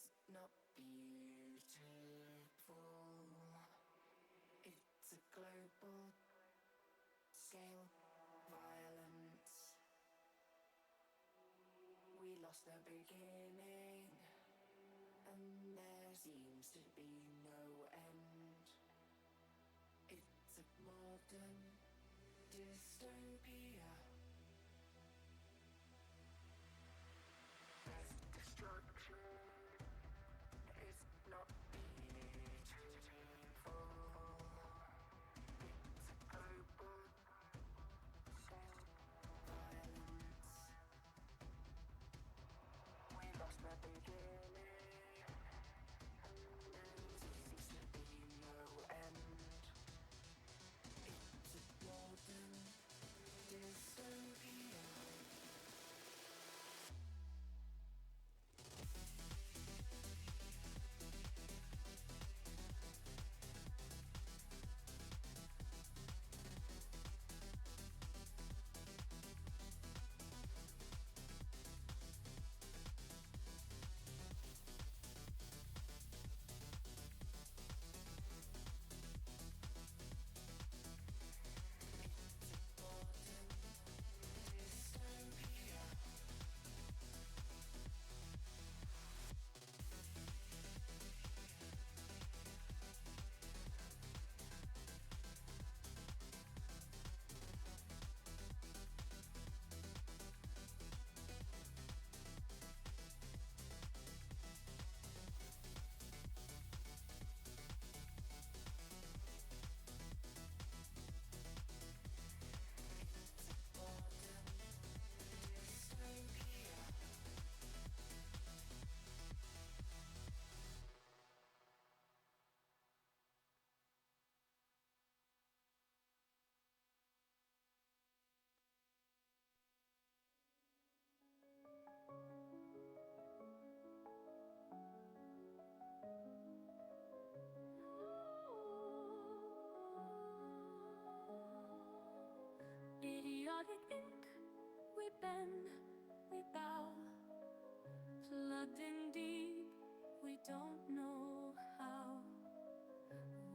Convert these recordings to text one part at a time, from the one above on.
is not beautiful. It's a global scale violence. We lost the beginning, and there seems to be no end. It's a modern dystopia. Mass destruction is not beautiful. It's a global scale violence. We lost the beginning, and there seems to be no end. It's a modern dystopia. Idiotic ink, we bend, we bow, plugged in deep, we don't know how.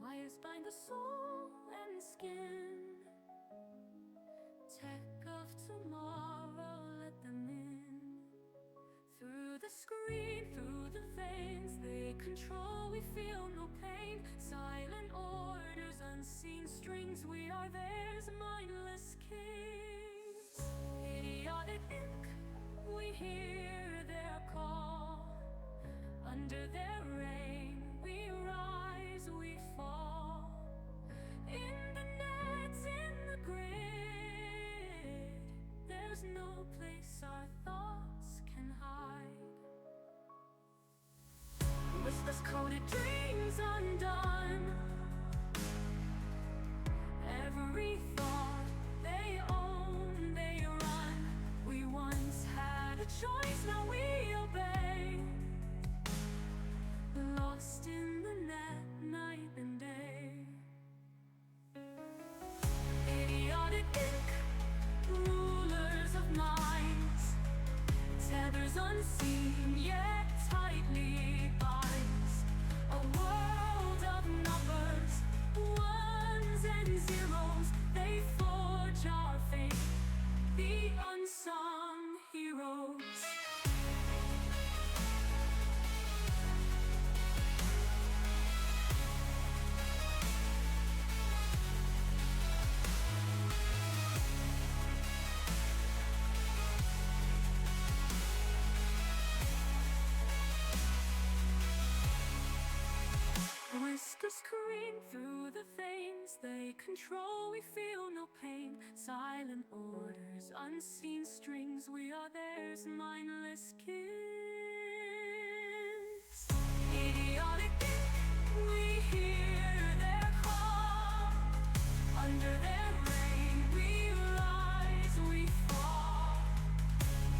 Wires bind the soul and skin, tech of tomorrow, let them in. Through the screen, through the veins they control, we feel no pain. Silent orders, unseen strings, we are theirs, mindless kings. Idiotic ink, we hear their call. Under their reign, we rise, we fall. In the nets, in the grid, there's no place our thoughts can hide. Whispers coded, dreams undone. Every thought they own, they run. We once had a choice, now we obey. Lost in the net, night and day. Idiotic ink, rulers of minds, tethers unseen yet tightly binds. A world of numbers, ones and zeros, they forge our fate, the unsung heroes. Whispers scream through the veins they control, we feel no pain. Silent orders, unseen strings, we are theirs, mindless kids. Idiotic ink, we hear their call. Under their reign we rise, we fall.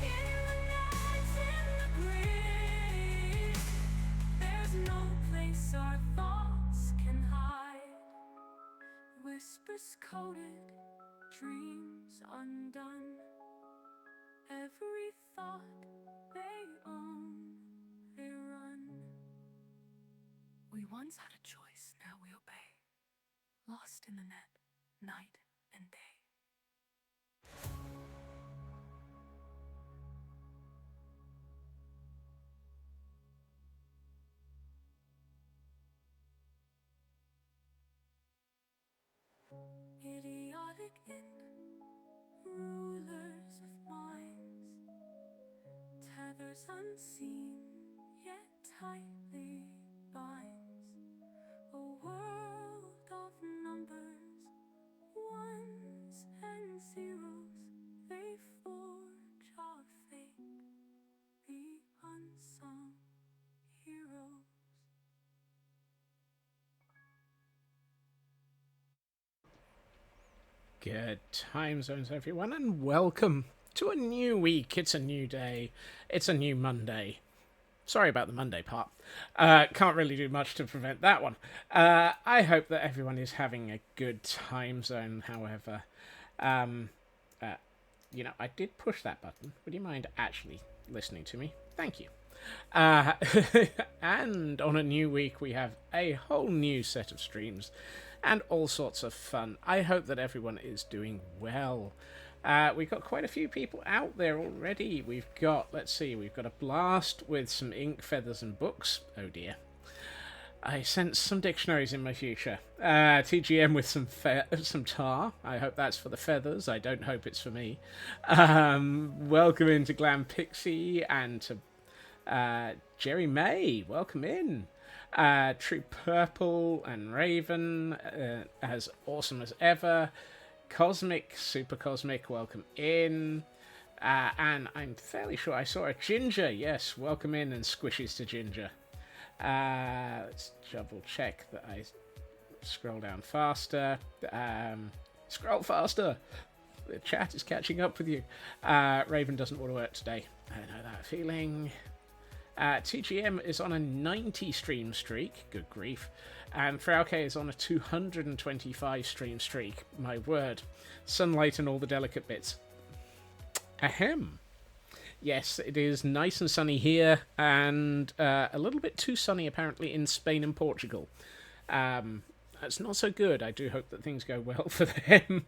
In the nights, in the grid, there's no place our thoughts can hide. Whispers coded, dreams undone. Every thought they own, they run. once had a choice, now we obey. Lost in the net, night and day. Idiotic rulers of minds, tethers unseen yet tightly binds a world of numbers, ones and zeros. They forge our fate, the unsung heroes. Good time zones, everyone, and welcome to a new week. It's a new day. It's a new Monday. Sorry about the Monday part. Can't really do much to prevent that one. I hope that everyone is having a good time zone, however. I did push that button. Would you mind actually listening to me? Thank you. And on a new week, we have a whole new set of streams and all sorts of fun. I hope that everyone is doing well. We've got quite a few people out there already. We've got a blast with some ink, feathers, and books. Oh dear. I sense some dictionaries in my future. TGM with some tar. I hope that's for the feathers. I don't hope it's for me. Welcome into Glam Pixie and to Jerry May. Welcome in. True Purple and Raven, as awesome as ever. Cosmic, Super Cosmic, welcome in. And I'm fairly sure I saw a Ginger. Yes, welcome in, and squishes to Ginger. Let's double check that I scroll down faster. Scroll faster. The chat is catching up with you. Raven doesn't want to work today. I know that feeling. TGM is on a 90 stream streak, good grief, and Frauke is on a 225 stream streak, my word. Sunlight and all the delicate bits. Ahem. Yes, it is nice and sunny here, and a little bit too sunny apparently in Spain and Portugal. That's not so good. I do hope that things go well for them.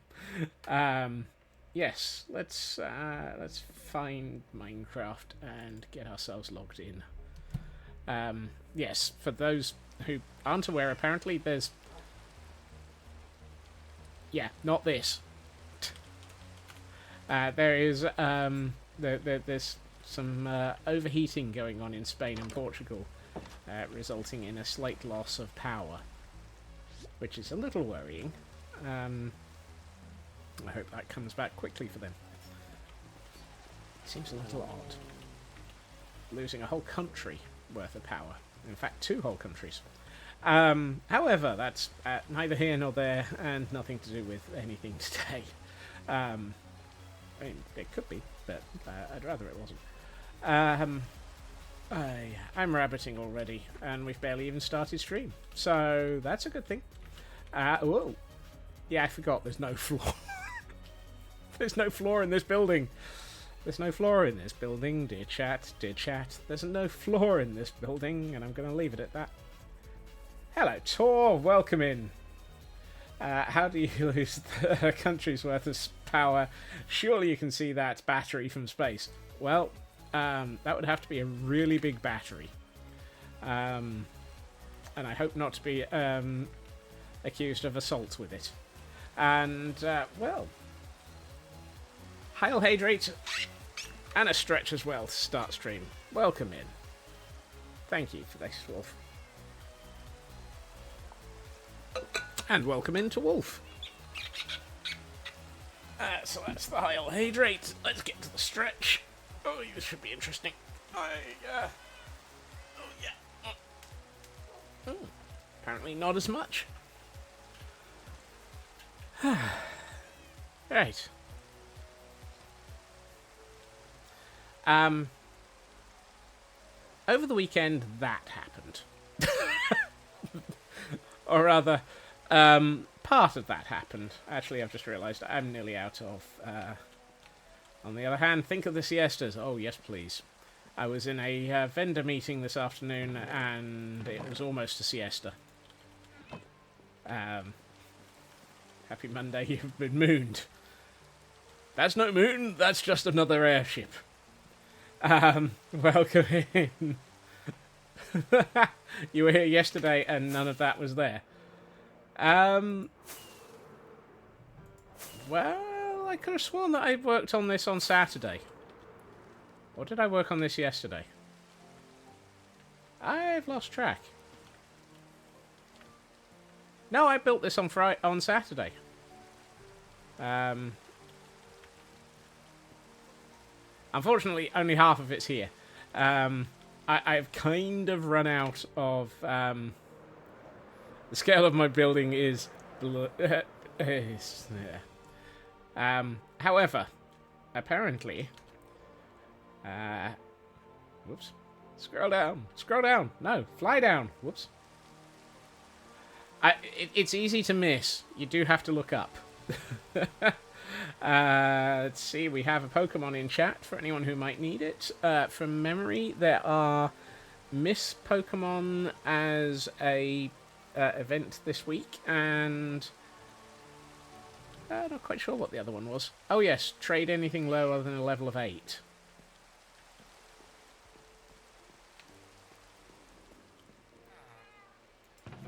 Yes, let's find Minecraft and get ourselves logged in. Yes, for those who aren't aware, apparently there's... Yeah, not this. There is there's some overheating going on in Spain and Portugal, resulting in a slight loss of power, which is a little worrying. I hope that comes back quickly for them. Seems a little odd. Losing a whole country worth of power. In fact, 2 whole countries. However, that's neither here nor there, and nothing to do with anything today. I mean, it could be, but I'd rather it wasn't. I'm rabbiting already, and we've barely even started stream. So, that's a good thing. Whoa. Yeah, I forgot there's no floor. There's no floor in this building. There's no floor in this building, dear chat, dear chat. There's no floor in this building, and I'm going to leave it at that. Hello, Tor. Welcome in. How do you lose a country's worth of power? Surely you can see that battery from space. Well, that would have to be a really big battery. And I hope not to be accused of assault with it. And, well... Hail Hydrate, and a stretch as well to start stream. Welcome in. Thank you for this, Wolf. And welcome in to Wolf. So that's the Hail Hydrate. Let's get to the stretch. Oh, this should be interesting. Oh, yeah. Apparently not as much. Right. Over the weekend, that happened. Or rather, part of that happened. Actually, I've just realised I'm nearly out of... on the other hand, think of the siestas. Oh, yes, please. I was in a vendor meeting this afternoon, and it was almost a siesta. Happy Monday, you've been mooned. That's no moon, that's just another airship. Welcome in. You were here yesterday and none of that was there. Well, I could have sworn that I worked on this on Saturday. Or did I work on this yesterday? I've lost track. No, I built this on Saturday. Unfortunately, only half of it's here. I've kind of run out of... the scale of my building is... however, apparently... whoops. Scroll down. Scroll down. No, fly down. Whoops. It's easy to miss. You do have to look up. Let's see, we have a Pokemon in chat for anyone who might need it. From memory, there are Miss Pokemon as a event this week, and not quite sure what the other one was. Oh yes, trade anything lower than a level of 8.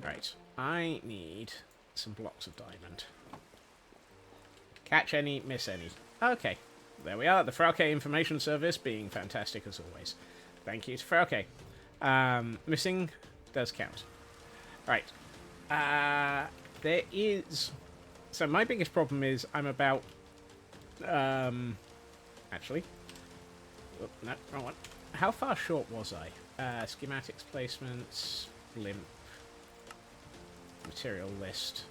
Right, I need some blocks of diamond. Catch any, miss any. Okay, there we are. The Frauke Information Service being fantastic as always. Thank you to Frauke. Missing does count. Right. There is... So my biggest problem is I'm about... Actually. Oh, no, wrong one. How far short was I? Schematics placements, blimp, material list.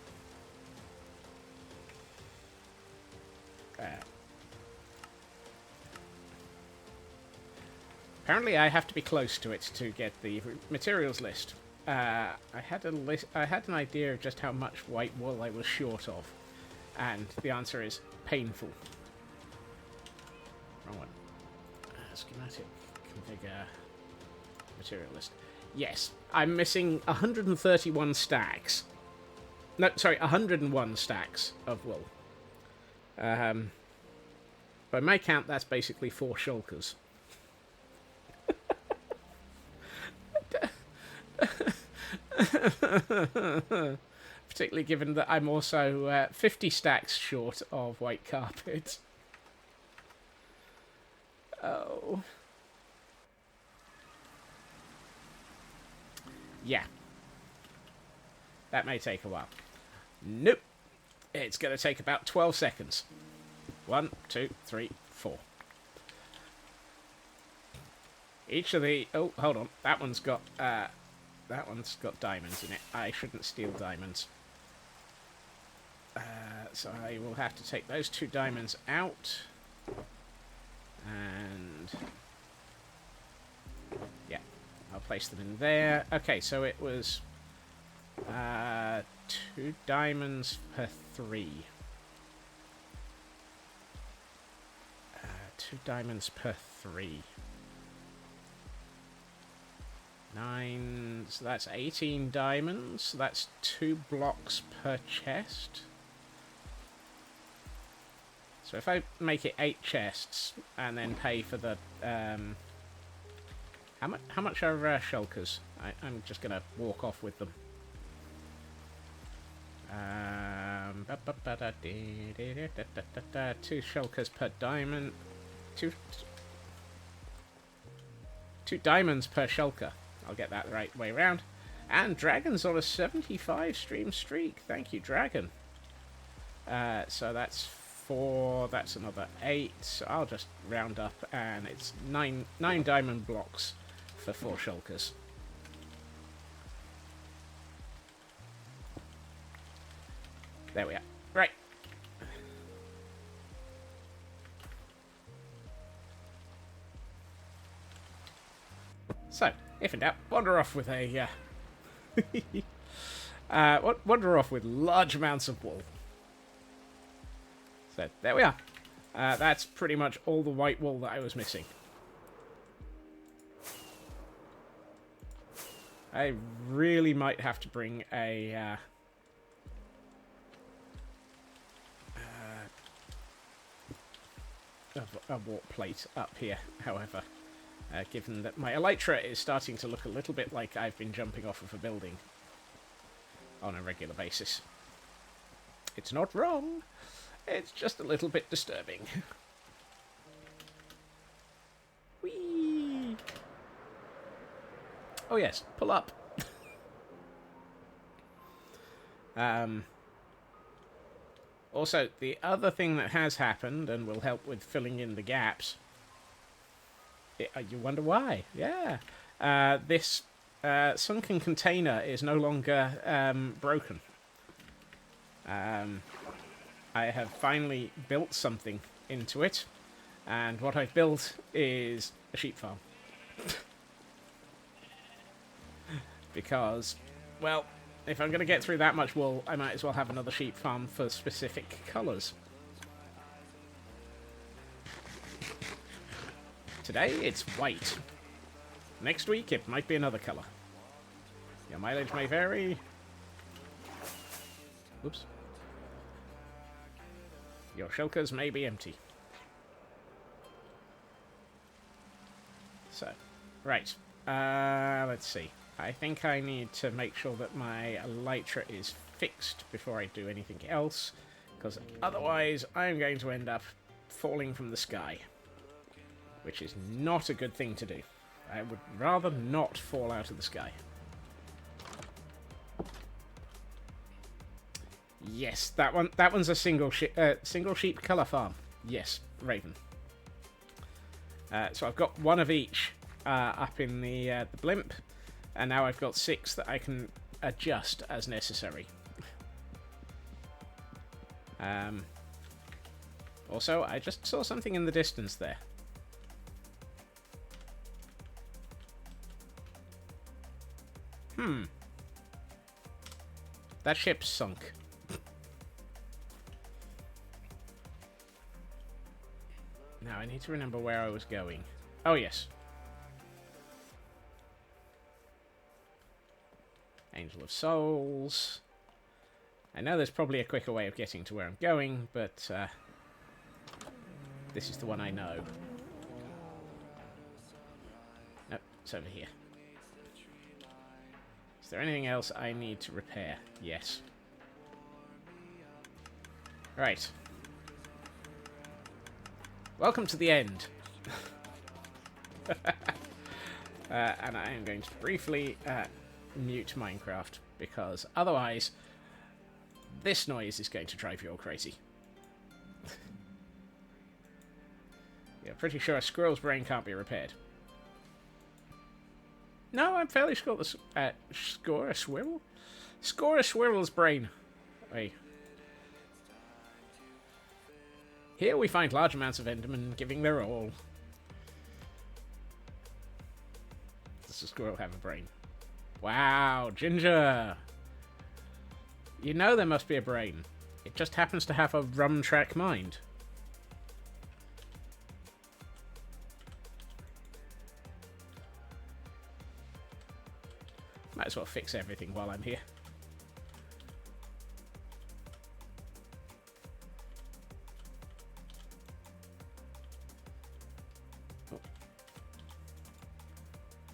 Apparently, I have to be close to it to get the materials list. I had an idea of just how much white wool I was short of, and the answer is painful. Wrong one. Schematic, configure, material list. Yes, I'm missing 131 stacks. No, sorry, 101 stacks of wool. By my count, that's basically 4 shulkers. Particularly given that I'm also 50 stacks short of white carpet. Oh. Yeah. That may take a while. Nope. It's going to take about 12 seconds. 1, 2, 3, 4. Each of the... Oh, hold on. That one's got diamonds in it. I shouldn't steal diamonds. So I will have to take those 2 diamonds out. And... yeah. I'll place them in there. Okay, so it was... 2 diamonds per 3. 2 diamonds per 3. 9, so that's 18 diamonds. That's 2 blocks per chest. So if I make it 8 chests and then pay for the how much are shulkers? I'm just gonna walk off with them. 2 shulkers per diamond. 2 diamonds per shulker. I'll get that the right way around. And Dragon's on a 75 stream streak. Thank you, Dragon. So that's 4. That's another 8. So I'll just round up, and it's 9 diamond blocks for 4 shulkers. There we are. Right. So, if in doubt, wander off with a... wander off with large amounts of wool. So, there we are. That's pretty much all the white wool that I was missing. I really might have to bring a warp plate up here, however, given that my elytra is starting to look a little bit like I've been jumping off of a building on a regular basis. It's not wrong, it's just a little bit disturbing. Whee! Oh yes, pull up. Also, the other thing that has happened and will help with filling in the gaps. You wonder why? Yeah. This sunken container is no longer broken. I have finally built something into it. And what I've built is a sheep farm. Because, well, if I'm going to get through that much wool, I might as well have another sheep farm for specific colours. Today, it's white. Next week, it might be another colour. Your mileage may vary. Oops. Your shulkers may be empty. So, right. Let's see. I think I need to make sure that my elytra is fixed before I do anything else, because otherwise I'm going to end up falling from the sky, which is not a good thing to do. I would rather not fall out of the sky. Yes, that one's a single sheep colour farm. Yes, Raven. So I've got one of each up in the blimp. And now I've got 6 that I can adjust as necessary. Also, I just saw something in the distance there. That ship's sunk. Now I need to remember where I was going. Oh, yes. Angel of Souls. I know there's probably a quicker way of getting to where I'm going, but this is the one I know. Nope, it's over here. Is there anything else I need to repair? Yes. Right. Welcome to the end. And I am going to briefly mute Minecraft, because otherwise this noise is going to drive you all crazy. Yeah, pretty sure a squirrel's brain can't be repaired. No, I'm fairly sure the score a squirrel? Score a squirrel's brain. Wait. Here we find large amounts of Endermen giving their all. Does the squirrel have a brain? Wow, Ginger! You know there must be a brain. It just happens to have a rum track mind. Might as well fix everything while I'm here. Oh.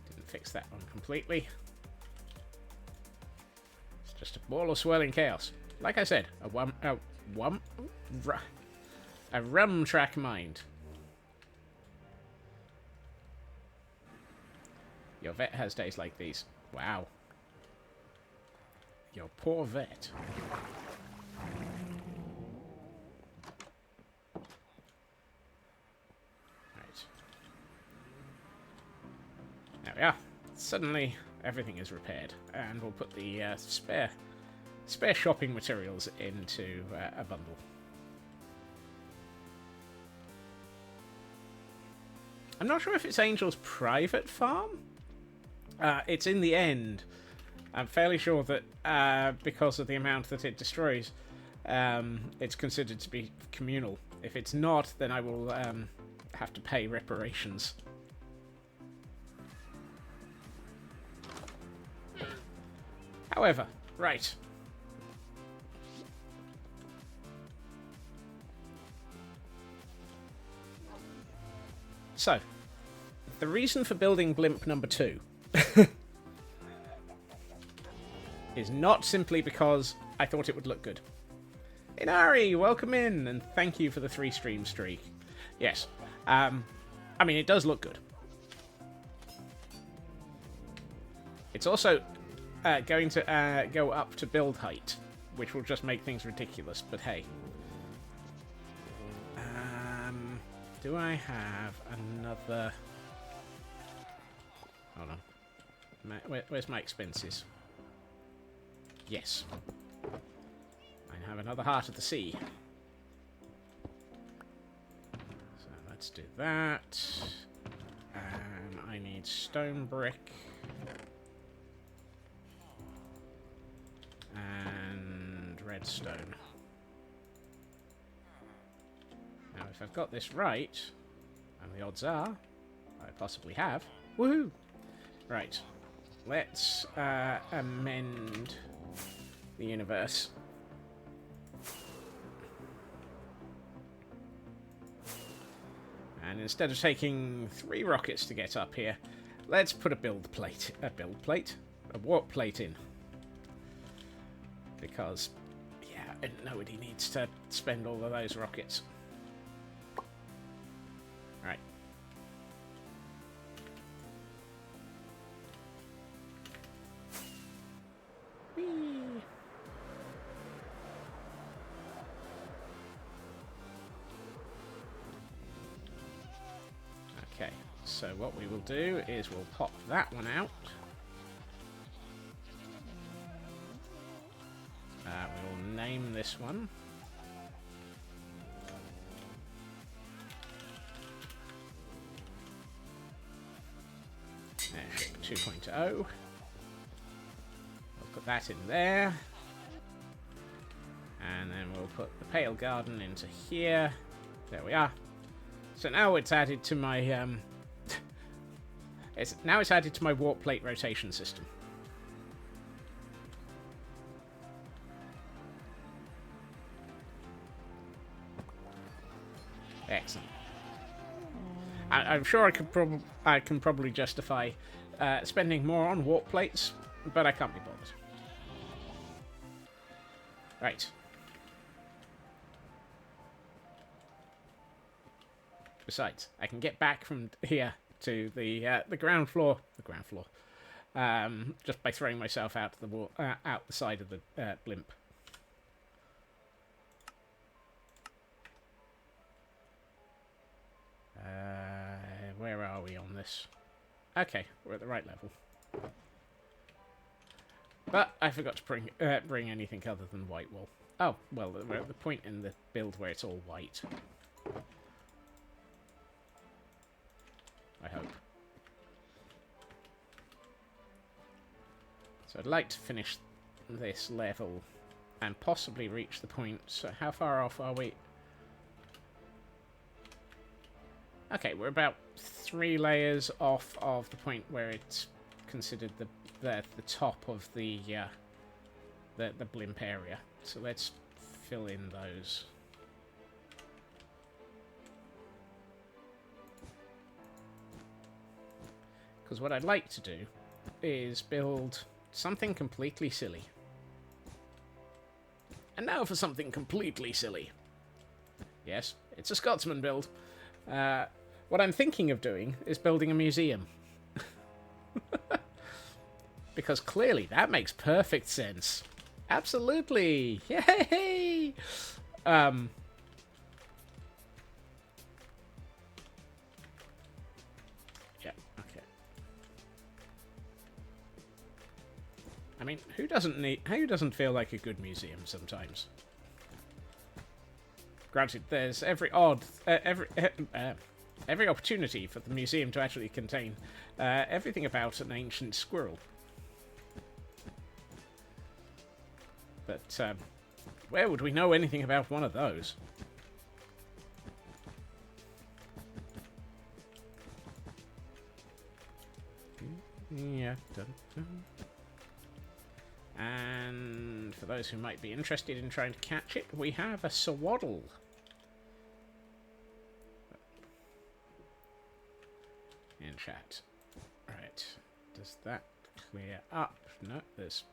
Didn't fix that one completely. Just a ball of swirling chaos. Like I said, a rum track mind. Your vet has days like these. Wow. Your poor vet. Right. There we are. Suddenly, everything is repaired, and we'll put the spare shopping materials into a bundle. I'm not sure if it's Angel's private farm. It's in the end. I'm fairly sure that because of the amount that it destroys, it's considered to be communal. If it's not, then I will have to pay reparations. However, right. So, the reason for building blimp number 2 is not simply because I thought it would look good. Inari, welcome in, and thank you for the 3 stream streak. Yes, I mean, it does look good. It's also going to go up to build height, which will just make things ridiculous, but hey. Do I have another... Hold on. Where's my expenses? Yes. I have another Heart of the Sea. So let's do that. And I need stone brick. And redstone. Now, if I've got this right, and the odds are, I possibly have. Woohoo! Right. Let's amend the universe. And instead of taking 3 rockets to get up here, let's put a warp plate in. Because, yeah, nobody needs to spend all of those rockets. Right. Whee! Okay, so what we will do is we'll pop that one out. We'll name this one. Airship 2.0. We'll put that in there. And then we'll put the Pale Garden into here. There we are. So now it's added to my it's added to my warp plate rotation system. Excellent. I'm sure I can probably justify spending more on warp plates, but I can't be bothered. Right. Besides, I can get back from here to the ground floor. Just by throwing myself out the out the side of the blimp. Where are we on this? Okay, we're at the right level. But I forgot to bring anything other than white wool. Oh, well, we're at the point in the build where it's all white. I hope. So I'd like to finish this level and possibly reach the point. So how far off are we? Okay, we're about 3 layers off of the point where it's considered the top of the blimp area. So let's fill in those. Because what I'd like to do is build something completely silly. And now for something completely silly. Yes, it's a Scotsman build. What I'm thinking of doing is building a museum. Because clearly that makes perfect sense. Absolutely! Yay! Yeah, okay. I mean, who doesn't feel like a good museum sometimes? Granted, there's every opportunity for the museum to actually contain everything about an ancient squirrel. But where would we know anything about one of those? Yeah. Dun, dun. And for those who might be interested in trying to catch it, we have a swaddle. In chat. Right. Does that clear up? No, there's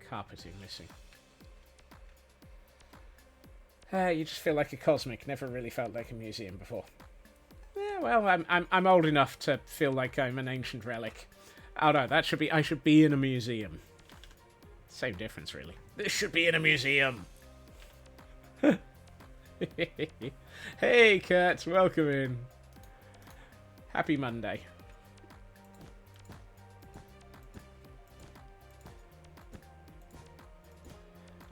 carpeting missing. You just feel like a cosmic. Never really felt like a museum before. Yeah, well, I'm old enough to feel like I'm an ancient relic. Oh no, that should be. I should be in a museum. Same difference, really. This should be in a museum. Hey, Kurt, welcome in. Happy Monday.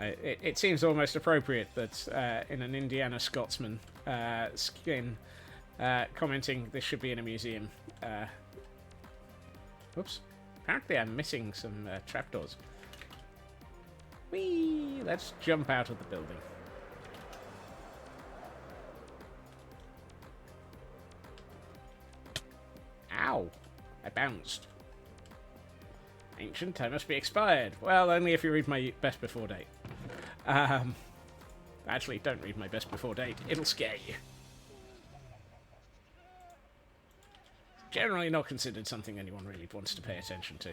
It seems almost appropriate that in an Indiana Scotsman skin commenting this should be in a museum. Whoops. Apparently I'm missing some trapdoors. Whee! Let's jump out of the building. Ow! I bounced. Ancient, I must be expired. Well, only if you read my best before date. Actually, don't read my best before date. It'll scare you. Generally not considered something anyone really wants to pay attention to.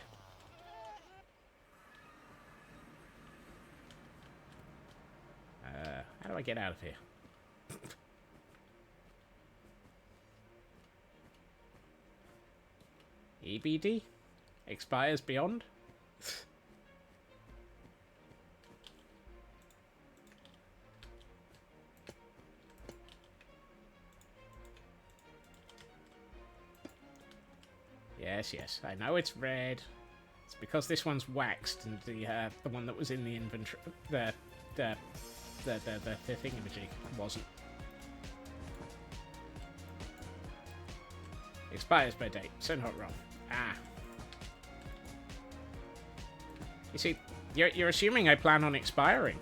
How do I get out of here? EBD? Expires beyond? Yes, I know it's red. It's because this one's waxed, and the one that was in the inventory, the thingamajig wasn't. Expires by date, so not wrong. Ah. You see, you're assuming I plan on expiring.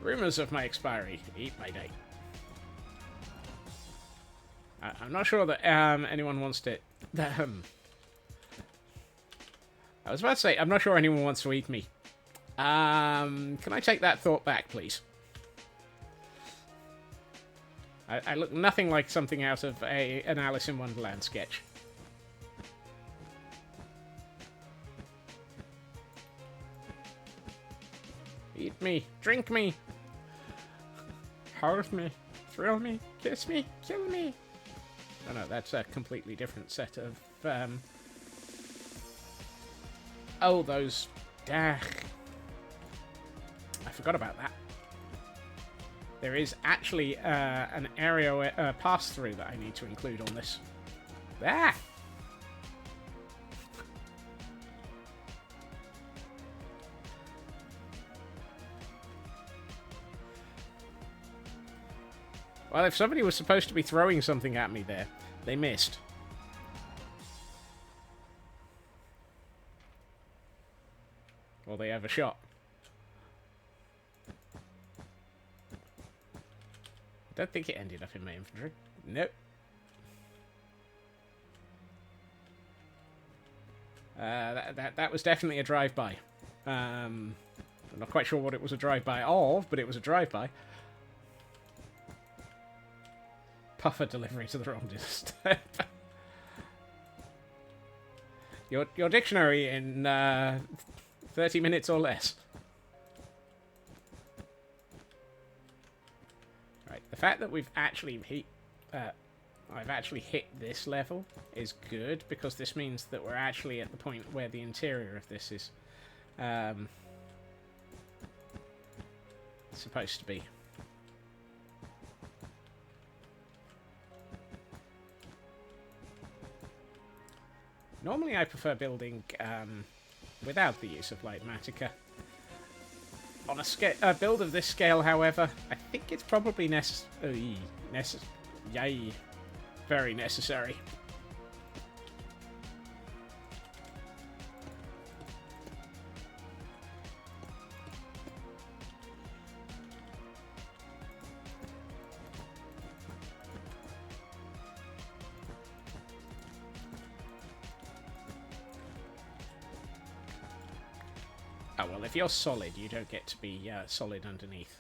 Rumors of my expiry. Eat my date. I'm not sure that anyone wants to... I was about to say, I'm not sure anyone wants to eat me. Can I take that thought back, please? I look nothing like something out of an Alice in Wonderland sketch. Eat me, drink me, hold me, thrill me, kiss me, kill me. Oh no, that's a completely different set of, oh, those... I forgot about that. There is actually an area pass-through that I need to include on this. Ah! Well, if somebody was supposed to be throwing something at me there, they missed. Or they overshot. I don't think it ended up in my inventory. Nope. That was definitely a drive-by. I'm not quite sure what it was a drive-by of, but it was a drive-by. Puffer delivery to the wrong step. Your dictionary in 30 minutes or less. Right, the fact that we've actually I've actually hit this level is good, because this means that we're actually at the point where the interior of this is supposed to be. Normally I prefer building without the use of Light-Matica. On a build of this scale, however, I think it's probably very necessary. Oh, well, if you're solid, you don't get to be solid underneath.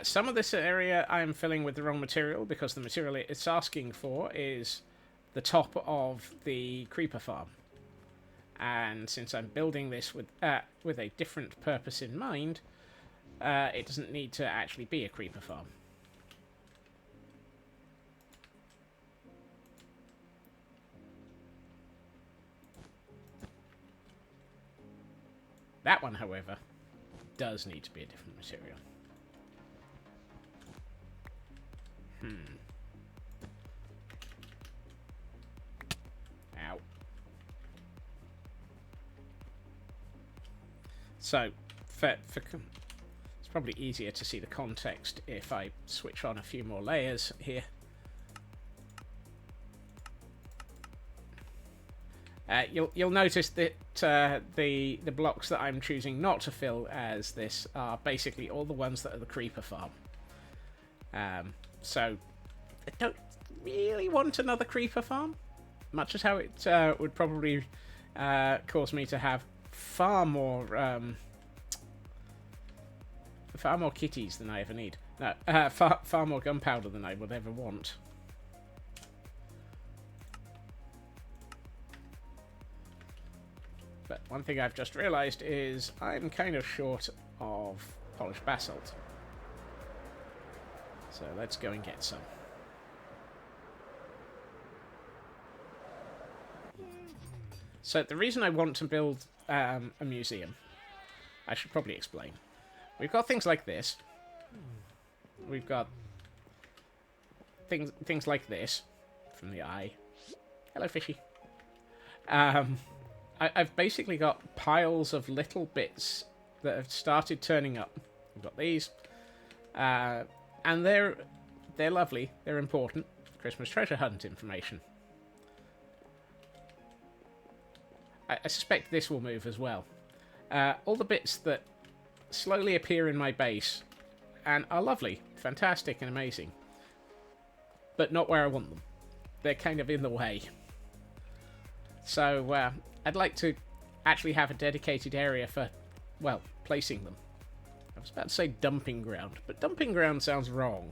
Some of this area I'm filling with the wrong material because the material it's asking for is the top of the creeper farm. And since I'm building this with a different purpose in mind, it doesn't need to actually be a creeper farm. That one, however, does need to be a different material. Ow. So, it's probably easier to see the context if I switch on a few more layers here. You'll notice that the blocks that I'm choosing not to fill as this are basically all the ones that are the creeper farm. So I don't really want another creeper farm, much as how it would probably cause me to have far more kitties than I ever need. No, far more gunpowder than I would ever want. But one thing I've just realised is I'm kind of short of polished basalt. So let's go and get some. So the reason I want to build a museum, I should probably explain. We've got things like this. We've got things like this from the eye. Hello, fishy. I've basically got piles of little bits that have started turning up. We've got these, and they're lovely. They're important. Christmas treasure hunt information. I suspect this will move as well. All the bits that slowly appear in my base and are lovely, fantastic, and amazing, but not where I want them. They're kind of in the way. So I'd like to actually have a dedicated area for, well, placing them. I was about to say dumping ground, but dumping ground sounds wrong.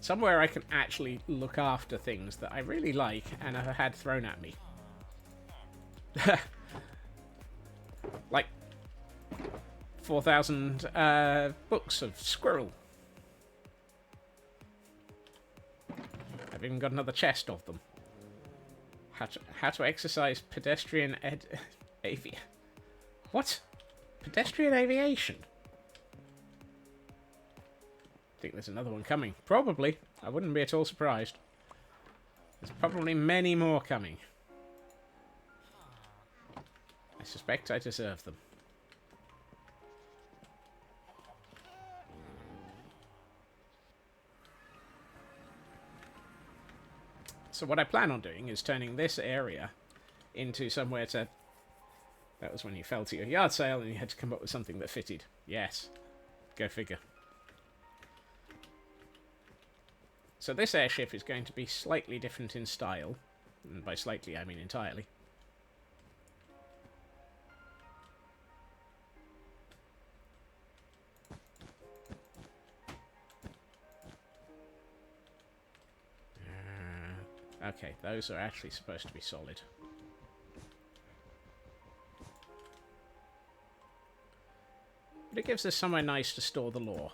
Somewhere I can actually look after things that I really like and have had thrown at me. Like 4,000 books of squirrel. I've even got another chest of them. How to exercise pedestrian What? Pedestrian aviation? I think there's another one coming. Probably. I wouldn't be at all surprised. There's probably many more coming. I suspect I deserve them. So what I plan on doing is turning this area into somewhere to... That was when you fell to your yard sale and you had to come up with something that fitted. Yes. Go figure. So this airship is going to be slightly different in style. And by slightly, I mean entirely. Okay, those are actually supposed to be solid. But it gives us somewhere nice to store the lore.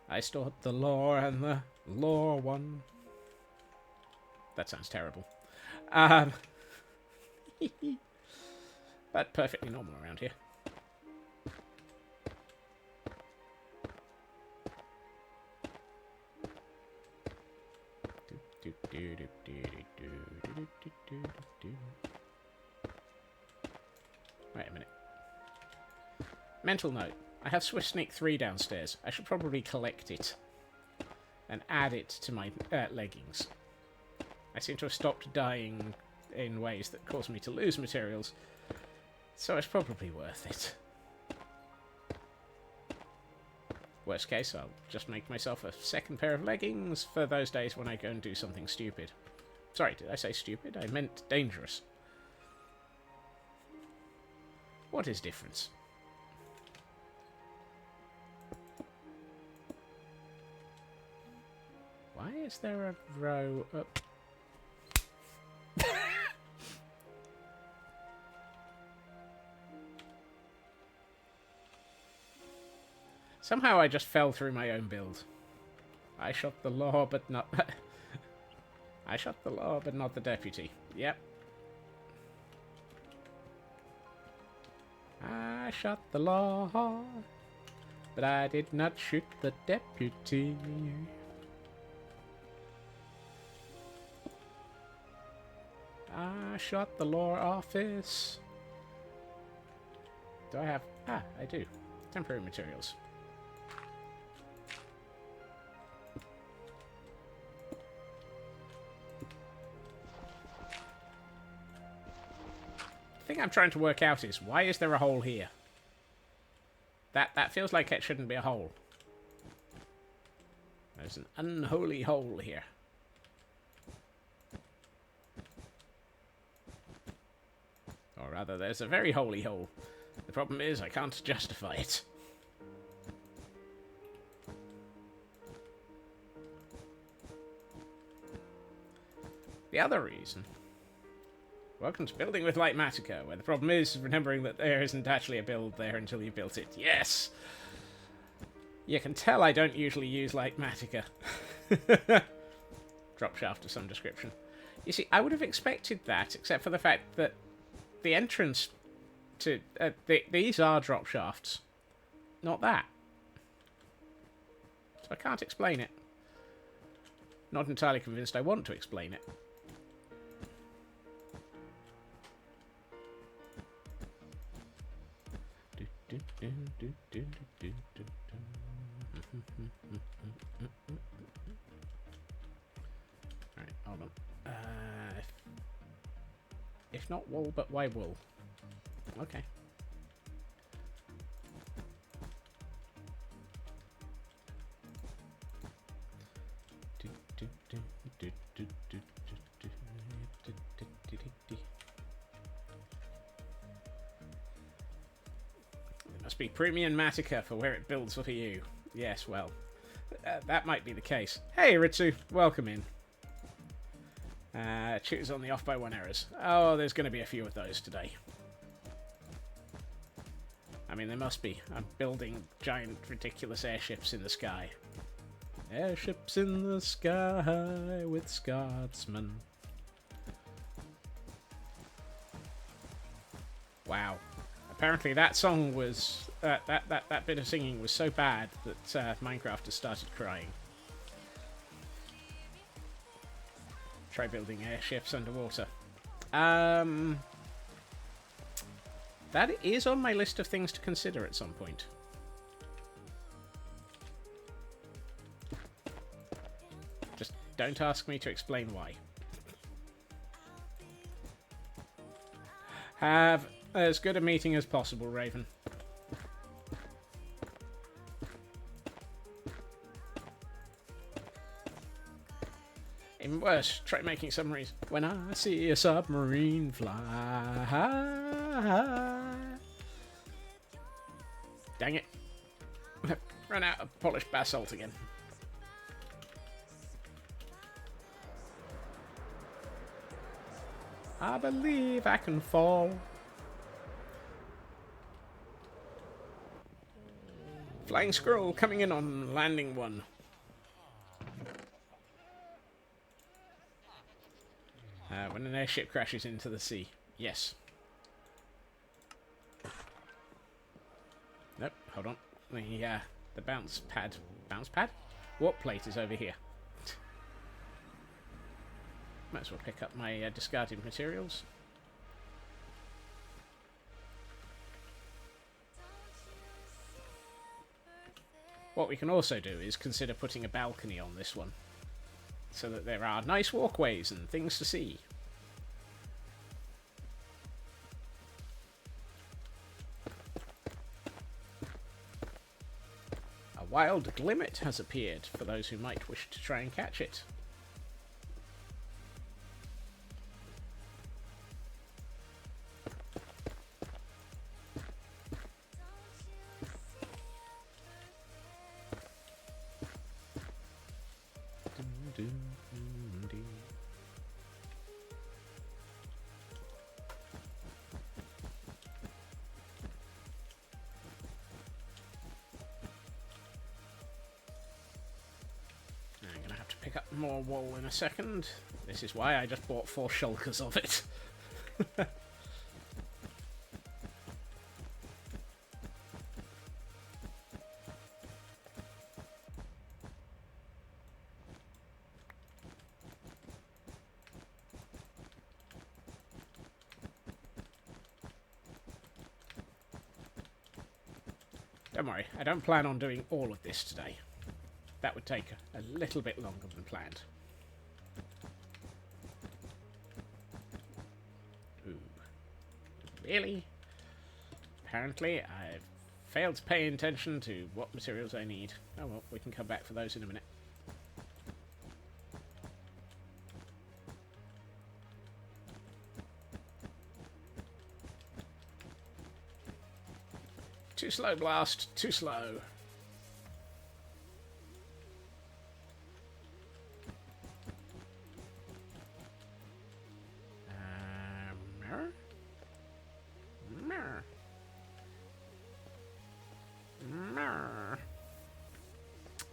I stored the lore and the lore one. That sounds terrible. But perfectly normal around here. Wait a minute. Mental note. I have Swift Sneak 3 downstairs. I should probably collect it and add it to my leggings. I seem to have stopped dying in ways that cause me to lose materials, so it's probably worth it. Worst case, I'll just make myself a second pair of leggings for those days when I go and do something stupid. Sorry, did I say stupid? I meant dangerous. What is difference? Why is there a row up? Somehow I just fell through my own build. I shot the law, but not... I shot the law, but not the deputy. Yep. I shot the law, but I did not shoot the deputy. I shot the law office. Do I have... Ah, I do. Temporary materials. The thing I'm trying to work out is, why is there a hole here? That feels like it shouldn't be a hole. There's an unholy hole here. Or rather, there's a very holy hole. The problem is, I can't justify it. The other reason... Welcome to Building with Light-Matica, where the problem is remembering that there isn't actually a build there until you built it. Yes! You can tell I don't usually use Light-Matica. Drop shaft of some description. You see, I would have expected that, except for the fact that the entrance to... these are drop shafts. Not that. So I can't explain it. Not entirely convinced I want to explain it. Alright, hold on. If not wool, but why wool? Okay. Must be premium Matica for where it builds for you. Yes, well, that might be the case. Hey, Ritsu, welcome in. Choose on the off by 1 errors. Oh, there's going to be a few of those today. I mean, there must be. I'm building giant, ridiculous airships in the sky. Airships in the sky with Scotsmen. Wow. Apparently that song was... that bit of singing was so bad that Minecraft has started crying. Try building airships underwater. That is on my list of things to consider at some point. Just don't ask me to explain why. Have as good a meeting as possible, Raven. Even worse, try making submarines. When I see a submarine fly. Dang it. Run out of polished basalt again. I believe I can fall. Flying squirrel coming in on landing 1. When an airship crashes into the sea. Yes. Nope, hold on. The bounce pad. Bounce pad? Warp plate is over here. Might as well pick up my discarded materials. What we can also do is consider putting a balcony on this one, so that there are nice walkways and things to see. A wild glimmet has appeared for those who might wish to try and catch it. I'm gonna have to pick up more wool in a second. This is why I just bought 4 shulkers of it. Don't worry, I don't plan on doing all of this today. That would take a little bit longer than planned. Ooh. Really? Apparently, I've failed to pay attention to what materials I need. Oh well, we can come back for those in a minute. Too slow, Blast. Too slow. Mirror? Mirror. Mirror.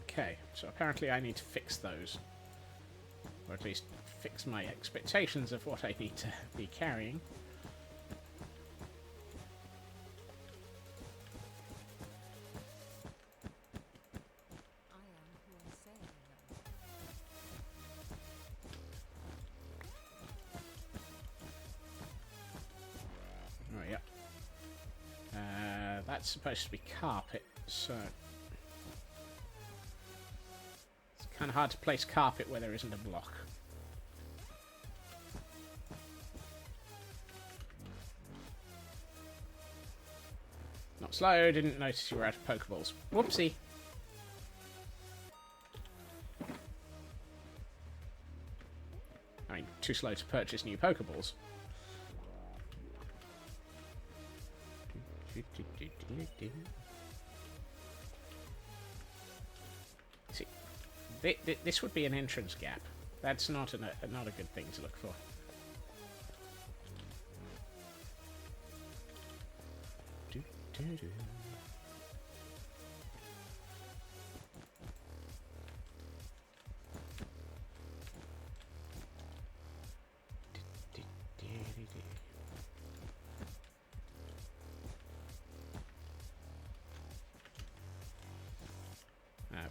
Okay, so apparently I need to fix those. Or at least fix my expectations of what I need to be carrying. Oh, yeah. That's supposed to be carpet, so... It's kind of hard to place carpet where there isn't a block. Not slow, didn't notice you were out of Pokeballs. Whoopsie. I mean, too slow to purchase new Pokeballs. See, this would be an entrance gap. That's not not a good thing to look for.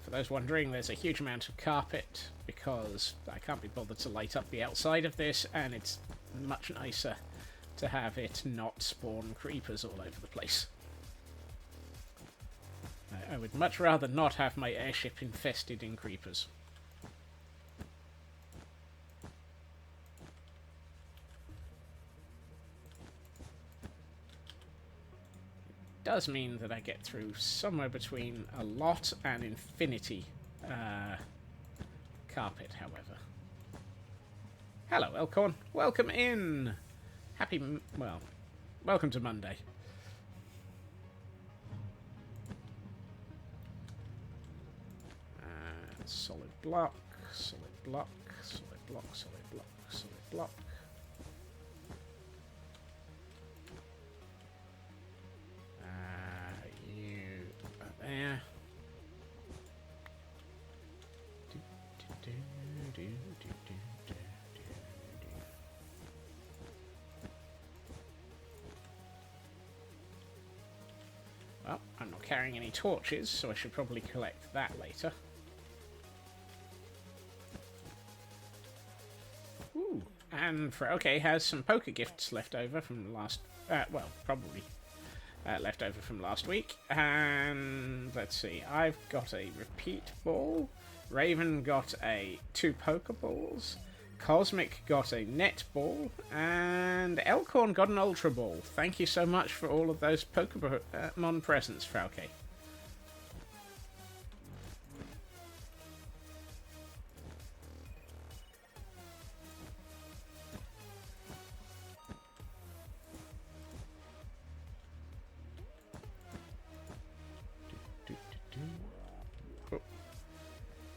For those wondering, there's a huge amount of carpet because I can't be bothered to light up the outside of this, and it's much nicer to have it not spawn creepers all over the place. I would much rather not have my airship infested in creepers. Does mean that I get through somewhere between a lot and infinity carpet, however. Hello, Elkhorn. Welcome in. Welcome to Monday. Solid block, solid block, solid block, solid block, solid block. You are there. Well, I'm not carrying any torches, so I should probably collect that later. Ooh, and Frauke has some poker gifts left over from last... probably left over from last week. And let's see, I've got a repeat ball. Raven got 2 Pokeballs. Cosmic got a net ball. And Elkhorn got an Ultra Ball. Thank you so much for all of those Pokemon presents, Frauke.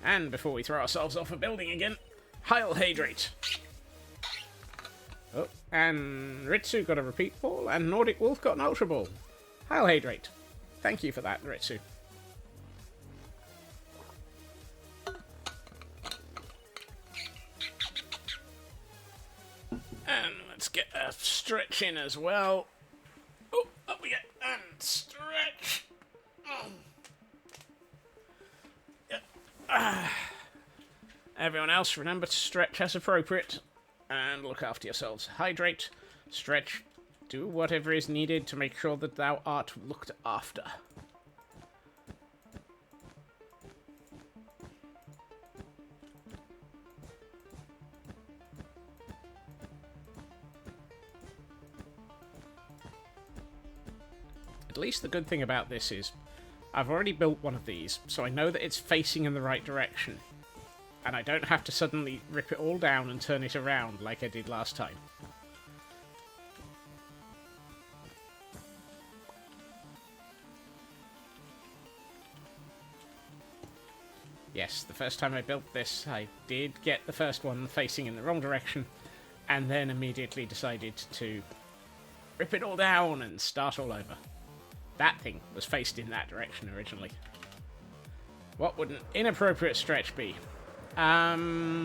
And before we throw ourselves off a building again, Heil Hydrate. Oh, and Ritsu got a repeat ball, and Nordic Wolf got an Ultra Ball. Heil Hydrate. Thank you for that, Ritsu. And let's get a stretch in as well. Oh, up we go. And stretch. Oh. Yeah. Everyone else, remember to stretch as appropriate. And look after yourselves. Hydrate, stretch, do whatever is needed to make sure that thou art looked after. At least the good thing about this is I've already built one of these, so I know that it's facing in the right direction. And I don't have to suddenly rip it all down and turn it around like I did last time. Yes, the first time I built this, I did get the first one facing in the wrong direction, and then immediately decided to rip it all down and start all over. That thing was faced in that direction originally. What would an inappropriate stretch be? I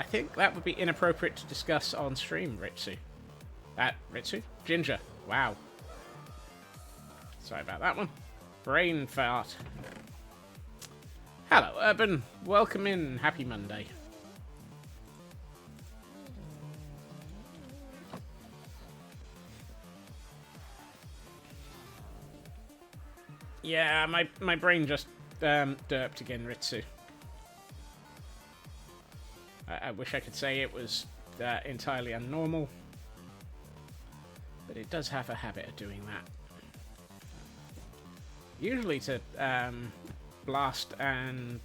think that would be inappropriate to discuss on stream, Ritsu. Ritsu? Ginger. Wow. Sorry about that one. Brain fart. Hello, Urban. Welcome in. Happy Monday. Yeah, my brain just derped again, Ritsu. I wish I could say it was entirely unnormal, but it does have a habit of doing that. Usually to Blast and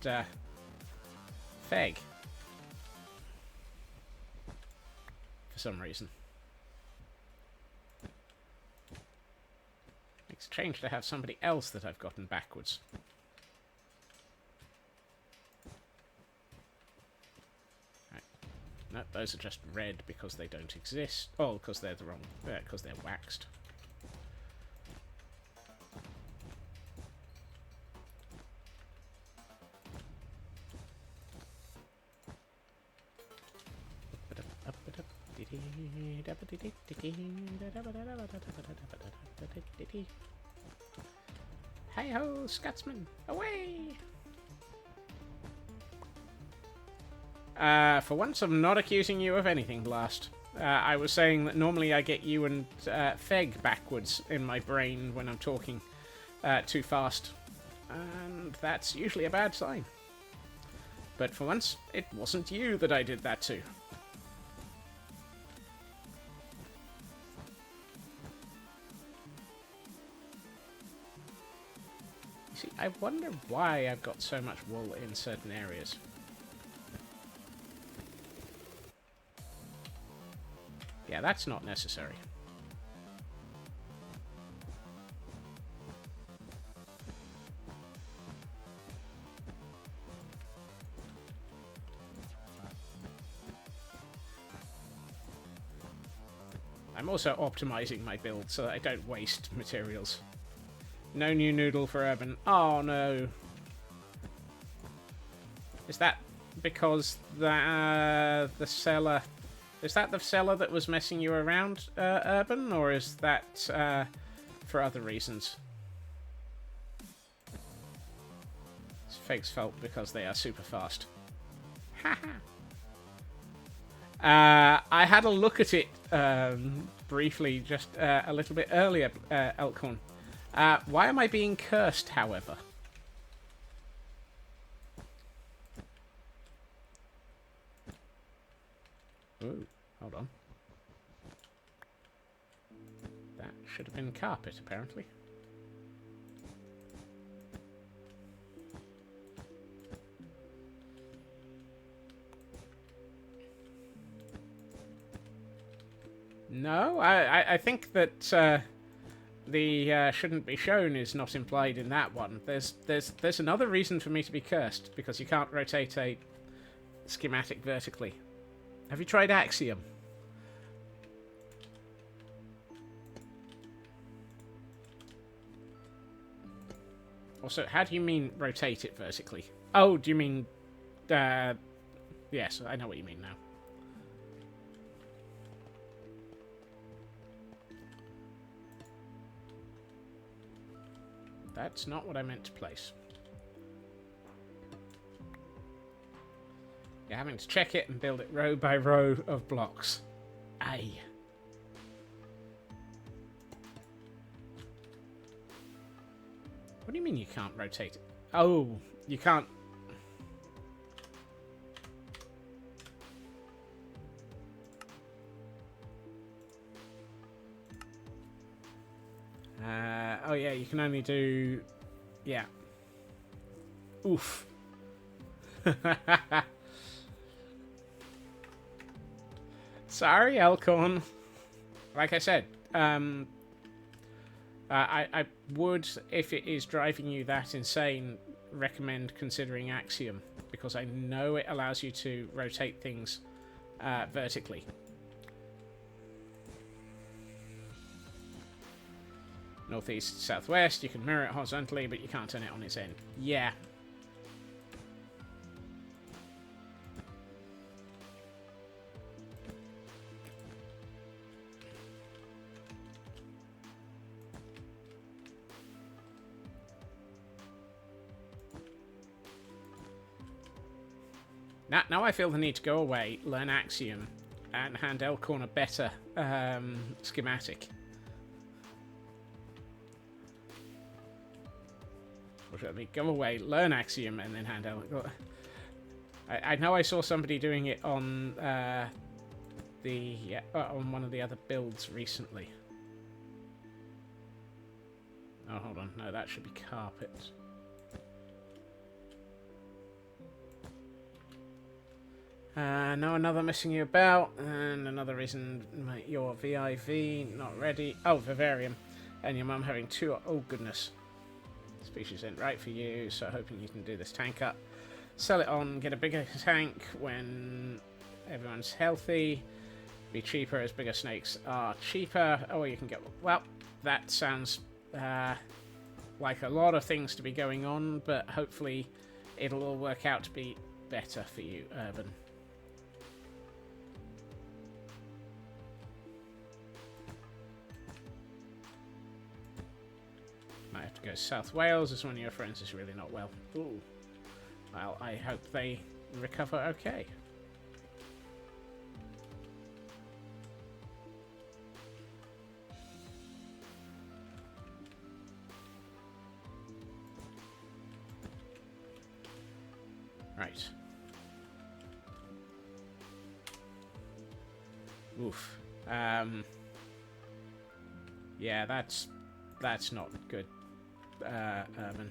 Feg, for some reason. Makes a change to have somebody else that I've gotten backwards. No, those are just red because they don't exist. Oh, because they're the wrong... because they're waxed. Hey-ho, Scotsman! Away! For once, I'm not accusing you of anything, Blast. I was saying that normally I get you and Feg backwards in my brain when I'm talking too fast. And that's usually a bad sign. But for once, it wasn't you that I did that to. You see, I wonder why I've got so much wool in certain areas. Yeah, that's not necessary. I'm also optimizing my build so that I don't waste materials. No new noodle for Urban. Oh no. Is that because the seller... Is that the seller that was messing you around, Urban, or is that for other reasons? It's Feg's fault because they are super fast. Haha. I had a look at it briefly just a little bit earlier, Elkhorn. Why am I being cursed, however? Ooh. Hold on. That should have been carpet, apparently. No, I think that the shouldn't be shown is not implied in that one. There's another reason for me to be cursed, because you can't rotate a schematic vertically. Have you tried Axiom? Also, how do you mean rotate it vertically? Oh, do you mean... yes, I know what you mean now. That's not what I meant to place. You're having to check it and build it row by row of blocks. Aye. What do you mean you can't rotate it? Oh, you can't... oh yeah, you can only do... Yeah. Oof. Sorry, Elkhorn. Like I said, I would, if it is driving you that insane, recommend considering Axiom, because I know it allows you to rotate things vertically. Northeast, southwest, you can mirror it horizontally, but you can't turn it on its end. Yeah. Now I feel the need to go away, learn Axiom, and hand Elkhorn a better schematic. Or should I go away, learn Axiom, and then hand Elkhorn. I know I saw somebody doing it on on one of the other builds recently. Oh, hold on. No, that should be carpet. No, another messing you about, and another reason your VIV not ready. Oh, vivarium, and your mum having two. Oh goodness, species ain't right for you. So hoping you can do this tank up, sell it on, get a bigger tank when everyone's healthy. Be cheaper as bigger snakes are cheaper. Oh, you can get. Well, that sounds like a lot of things to be going on, but hopefully it'll all work out to be better for you, Urban. Might have to go South Wales as one of your friends is really not well. Ooh. Well, I hope they recover okay. Right. Oof. Yeah, that's not good, Urban.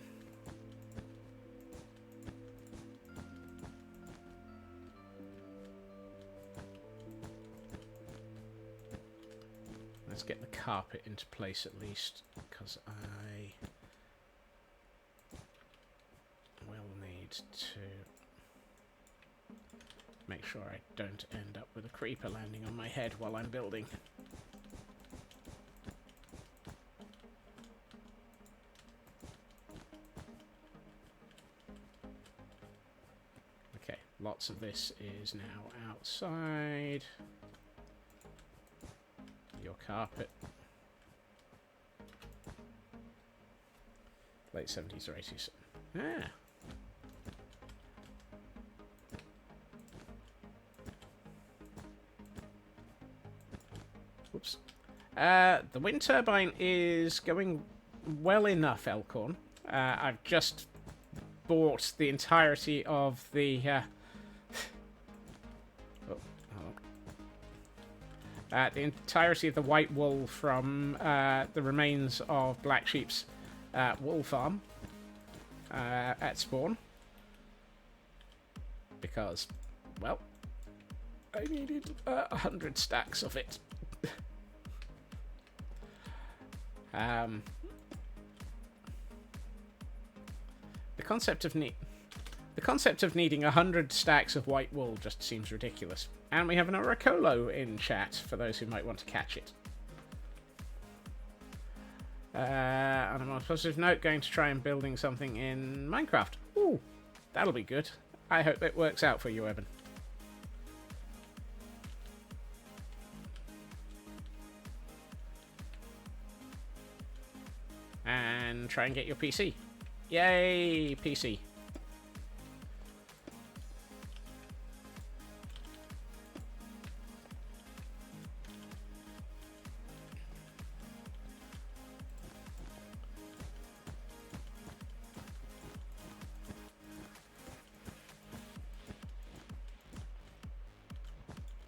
Let's get the carpet into place at least, because I will need to make sure I don't end up with a creeper landing on my head while I'm building. Okay, lots of this is now outside. Your carpet. Late 70s or 80s. Ah. Whoops. The wind turbine is going well enough, Elkhorn. I've just bought the entirety of the... the entirety of the white wool from the remains of Black Sheep's wool farm at spawn. Because, well, I needed 100 stacks of it. Um, the concept of needing 100 stacks of white wool just seems ridiculous. And we have an Oracolo in chat for those who might want to catch it. On a more positive note, going to try and building something in Minecraft. Ooh, that'll be good. I hope it works out for you, Evan. And try and get your PC. Yay, PC.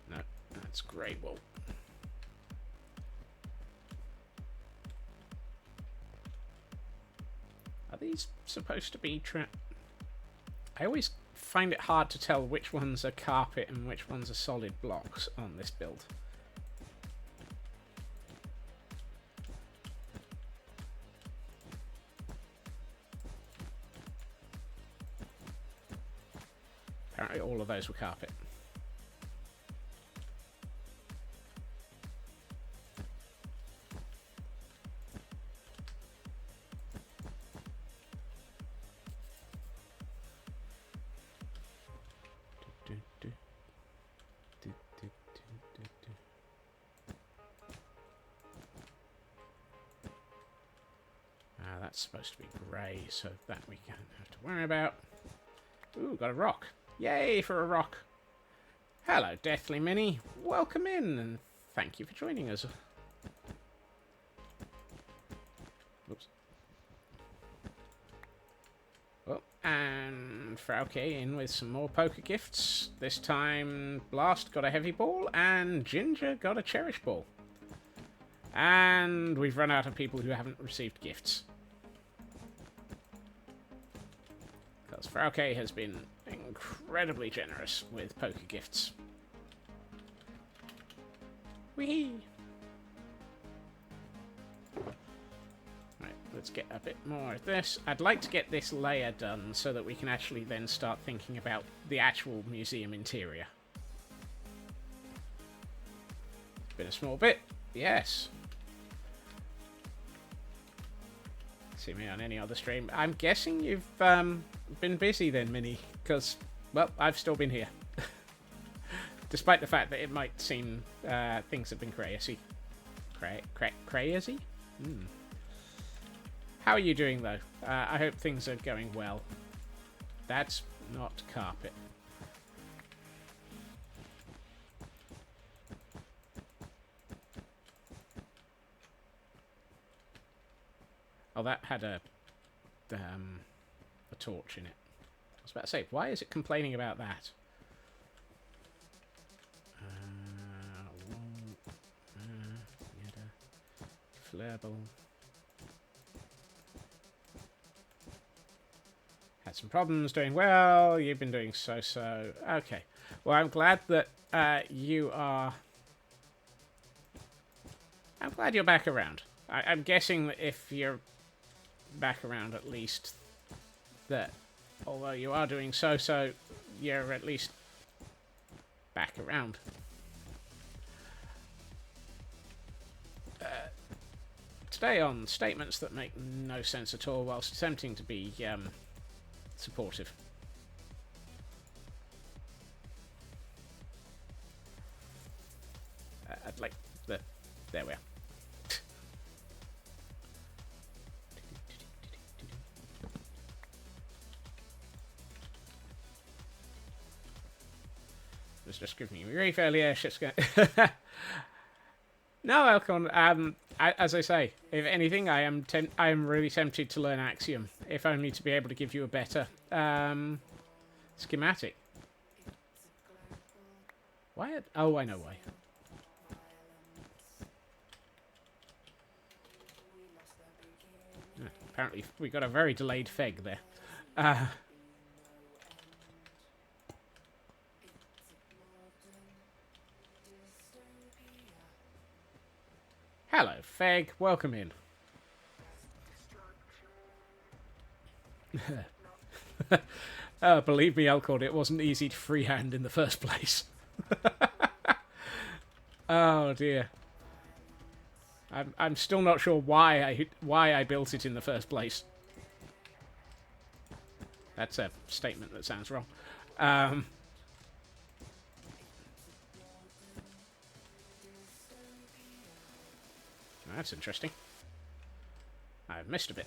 No, that's grey wool. Are these supposed to be I always find it hard to tell which ones are carpet and which ones are solid blocks on this build. Apparently all of those were carpet. That's supposed to be grey, so that we don't have to worry about. Ooh, got a rock. Yay for a rock. Hello, Deathly Mini. Welcome in, and thank you for joining us. Oops. Well, and Frauke in with some more poker gifts. This time, Blast got a heavy ball, and Ginger got a cherish ball. And we've run out of people who haven't received gifts. Because Frauke has been incredibly generous with poker gifts. Whee! Right, let's get a bit more of this. I'd like to get this layer done so that we can actually then start thinking about the actual museum interior. It's been a small bit, yes. See me on any other stream. I'm guessing you've been busy then, Minnie, because, well, I've still been here. Despite the fact that it might seem things have been crazy. Crazy? How are you doing, though? I hope things are going well. That's not carpet. Oh, that had a torch in it. I was about to say, why is it complaining about that? Flairball. Had some problems doing well. You've been doing so-so. Okay. Well, I'm glad that you are... I'm glad you're back around. I'm guessing that if you're back around at least, that although you are doing so-so, you're at least back around. Today on statements that make no sense at all whilst attempting to be supportive. I'd like the... There we are. Was just giving you grief earlier. Shit's going. No, Elcon. As I say, if anything, I am really tempted to learn Axiom, if only to be able to give you a better schematic. Why? Oh, I know why. Apparently, we got a very delayed feg there. Hello, Feg. Welcome in. Believe me, Elcord, it wasn't easy to freehand in the first place. Oh dear. I'm still not sure why I built it in the first place. That's a statement that sounds wrong. That's interesting. I've missed a bit.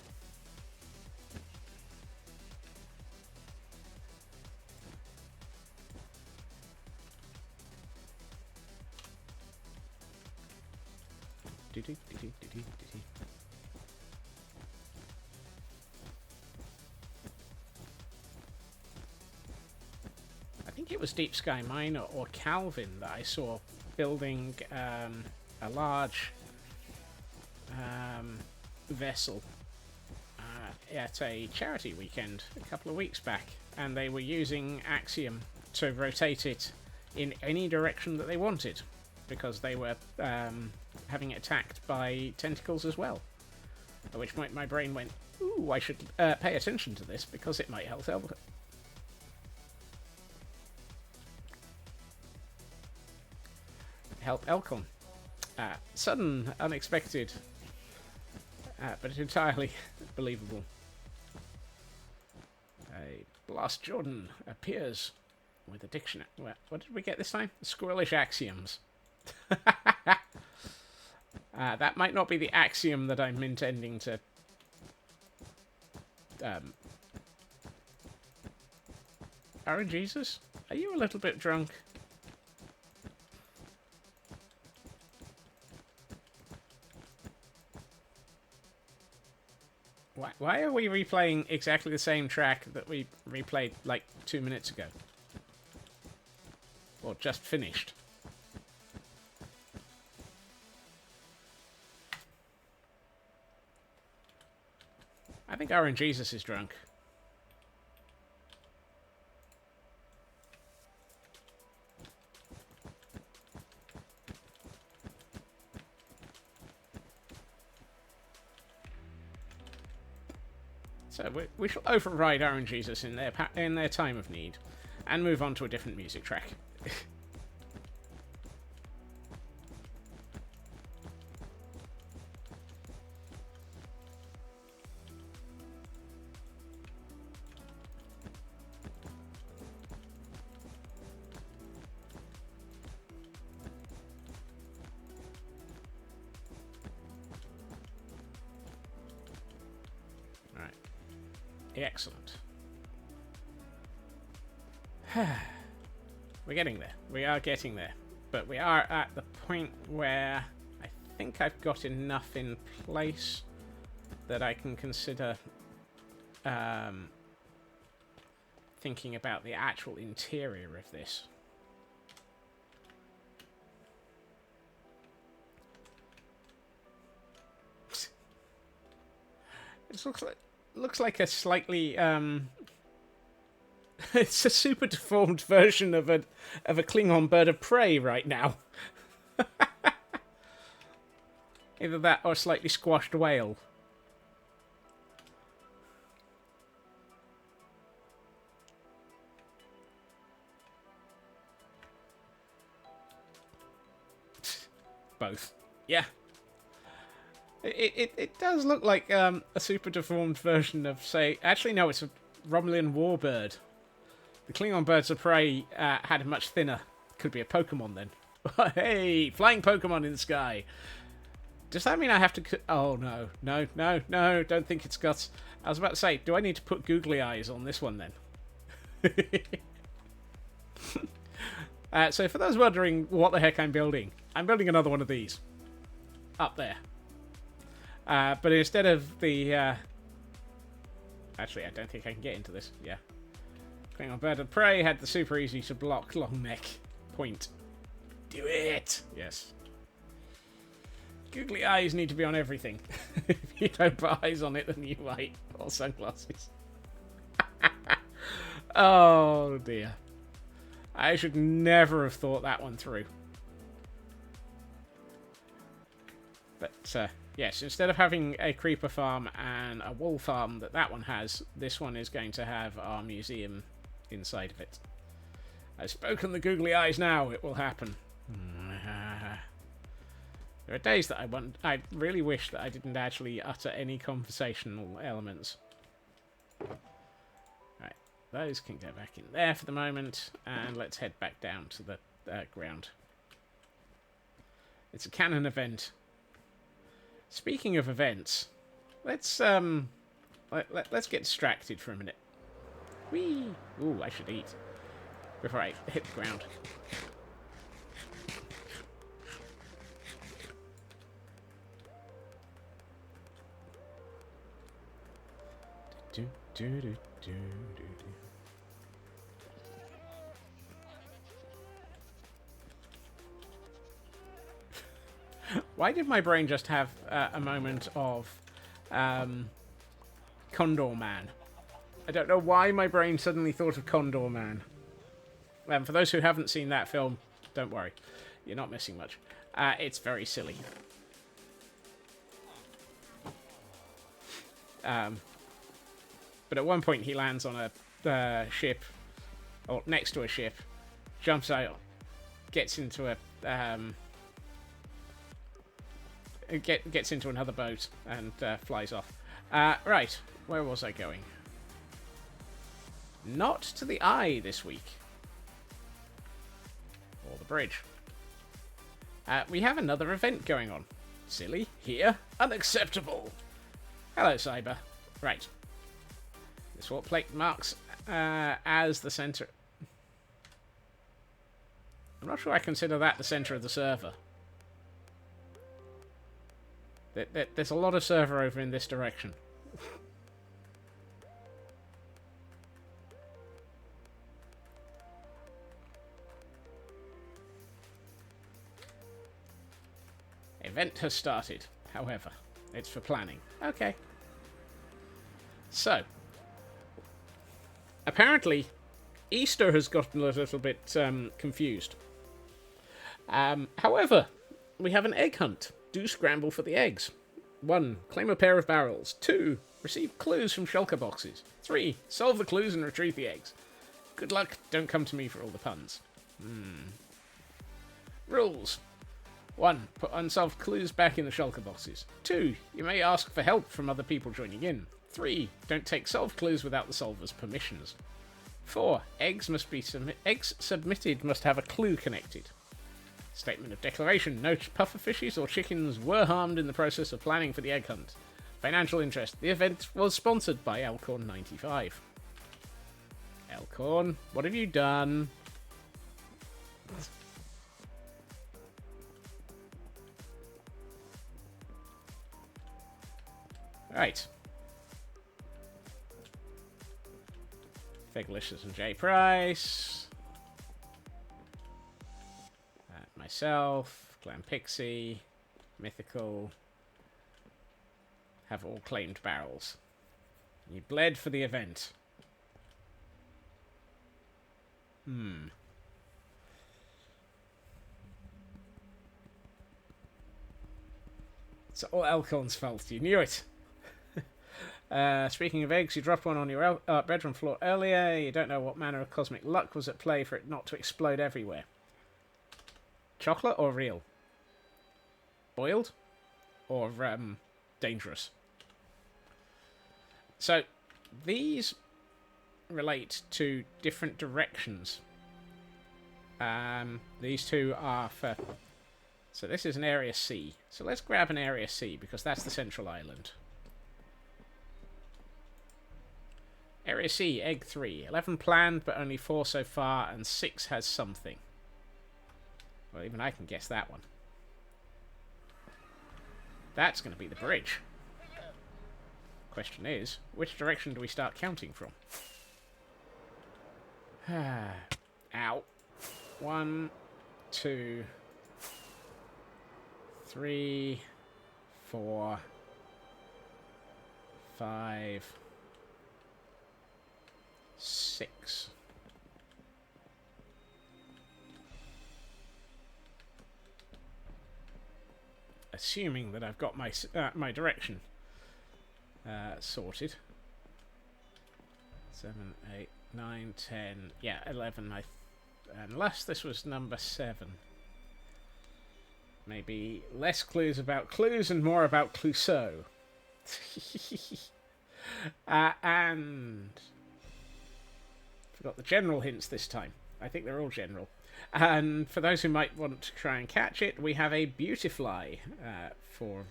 I think it was Deep Sky Miner or Calvin that I saw building a large vessel at a charity weekend a couple of weeks back, and they were using Axiom to rotate it in any direction that they wanted, because they were having it attacked by tentacles as well. At which point my brain went, ooh, I should pay attention to this, because it might help Elcon. Sudden, unexpected, but entirely believable. A Blast Jordan appears with a dictionary. What did we get this time? Squirrelish axioms. That might not be the axiom that I'm intending to... Aaron Jesus? Are you a little bit drunk? Why are we replaying exactly the same track that we replayed like 2 minutes ago? Or just finished? I think Aaron Jesus is drunk. So we shall override Aaron Jesus in their time of need, and move on to a different music track. Excellent. We're getting there. We are getting there. But we are at the point where I think I've got enough in place that I can consider thinking about the actual interior of this. It looks like a slightly it's a super deformed version of a Klingon bird of prey right now. Either that or a slightly squashed whale. Both. Yeah. It does look like a super deformed version of, say... Actually, no, it's a Romulan warbird. The Klingon birds of prey had a much thinner... Could be a Pokemon, then. Hey! Flying Pokemon in the sky! Does that mean I have to... Oh, no. No, no, no. Don't think it's guts. I was about to say, do I need to put googly eyes on this one, then? So for those wondering what the heck I'm building another one of these. Up there. But instead of the... Actually, I don't think I can get into this. Yeah. Klingon bird of prey had the super easy to block long neck point. Do it! Yes. Googly eyes need to be on everything. If you don't put eyes on it, then you might. Or sunglasses. Oh, dear. I should never have thought that one through. But yes, instead of having a creeper farm and a wool farm that one has, this one is going to have our museum inside of it. I've spoken the googly eyes now. It will happen. There are days that I really wish that I didn't actually utter any conversational elements. Right, those can go back in there for the moment, and let's head back down to the ground. It's a canon event. Speaking of events, let's get distracted for a minute. Whee! Ooh, I should eat before I hit the ground. Why did my brain just have a moment of Condor Man? I don't know why my brain suddenly thought of Condor Man. For those who haven't seen that film, don't worry. You're not missing much. It's very silly. But at one point he lands on a ship, or next to a ship, jumps out, gets into a gets into another boat and flies off. Right, where was I going? Not to the eye this week. Or the bridge. We have another event going on. Silly, here, unacceptable. Hello, Cyber. Right. This warp plate marks as the center. I'm not sure I consider that the center of the server. There's a lot of server over in this direction. Event has started. However, it's for planning. Okay. So, apparently, Easter has gotten a little bit confused. However, we have an egg hunt. Do scramble for the eggs. 1. Claim a pair of barrels. 2. Receive clues from shulker boxes. 3. Solve the clues and retrieve the eggs. Good luck, don't come to me for all the puns. Rules. 1. Put unsolved clues back in the shulker boxes. 2. You may ask for help from other people joining in. 3. Don't take solved clues without the solver's permissions. 4. Eggs submitted must have a clue connected. Statement of declaration. No pufferfishes or chickens were harmed in the process of planning for the egg hunt. Financial interest. The event was sponsored by Elkhorn 95. Elkhorn, what have you done? Right. Figlicious and J. Price. Myself, Glam Pixie, Mythical, have all claimed barrels. You bled for the event. It's all Elkhorn's fault. You knew it. Speaking of eggs, you dropped one on your bedroom floor earlier. You don't know what manner of cosmic luck was at play for it not to explode everywhere. Chocolate or real? Boiled? Or dangerous? So, these relate to different directions. These two are for... So this is an Area C. So let's grab an Area C, because that's the central island. Area C, Egg 3. 11 planned, but only 4 so far, and 6 has something. Well, even I can guess that one. That's going to be the bridge. Question is, which direction do we start counting from? Ow. 1, 2, 3, 4, 5, 6. assuming that I've got my direction sorted. 7, 8, 9, 10, yeah, 11. Unless this was number 7. Maybe less clues about clues and more about Clouseau. And forgot the general hints this time. I think they're all general. And for those who might want to try and catch it, we have a Beautifly for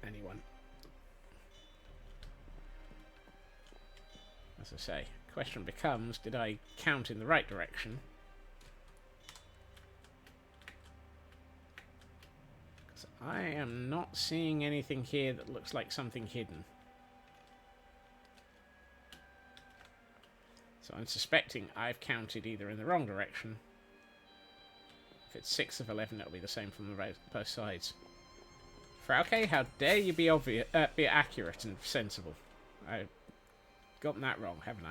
anyone. As I say, question becomes, did I count in the right direction? Because I am not seeing anything here that looks like something hidden. So I'm suspecting I've counted either in the wrong direction. If it's 6 of 11, it'll be the same from both sides. Frauke, how dare you be accurate and sensible? I've gotten that wrong, haven't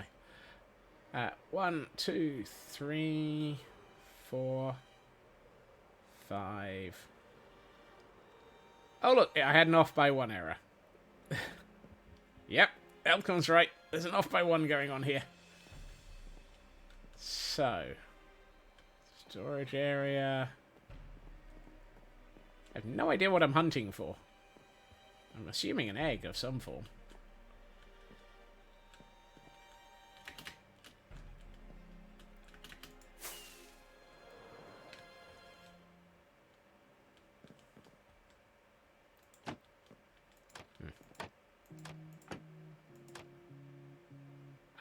I? 1, 2, 3, 4, 5. Oh look, I had an off by 1 error. Yep, Elcon's right. There's an off by 1 going on here. So, storage area. I have no idea what I'm hunting for. I'm assuming an egg of some form.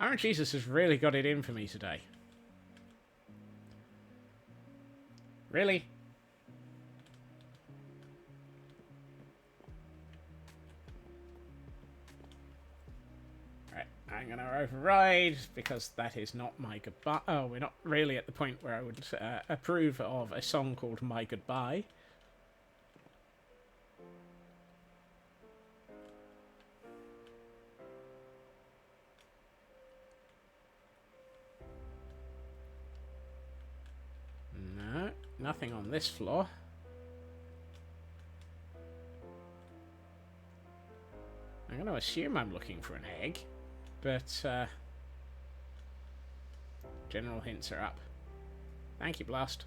Iron Jesus has really got it in for me today. Really? Right, I'm going to override because that is not my goodbye. Oh, we're not really at the point where I would approve of a song called My Goodbye. No, nothing on this floor. I'm going to assume I'm looking for an egg, but general hints are up. Thank you, Blast.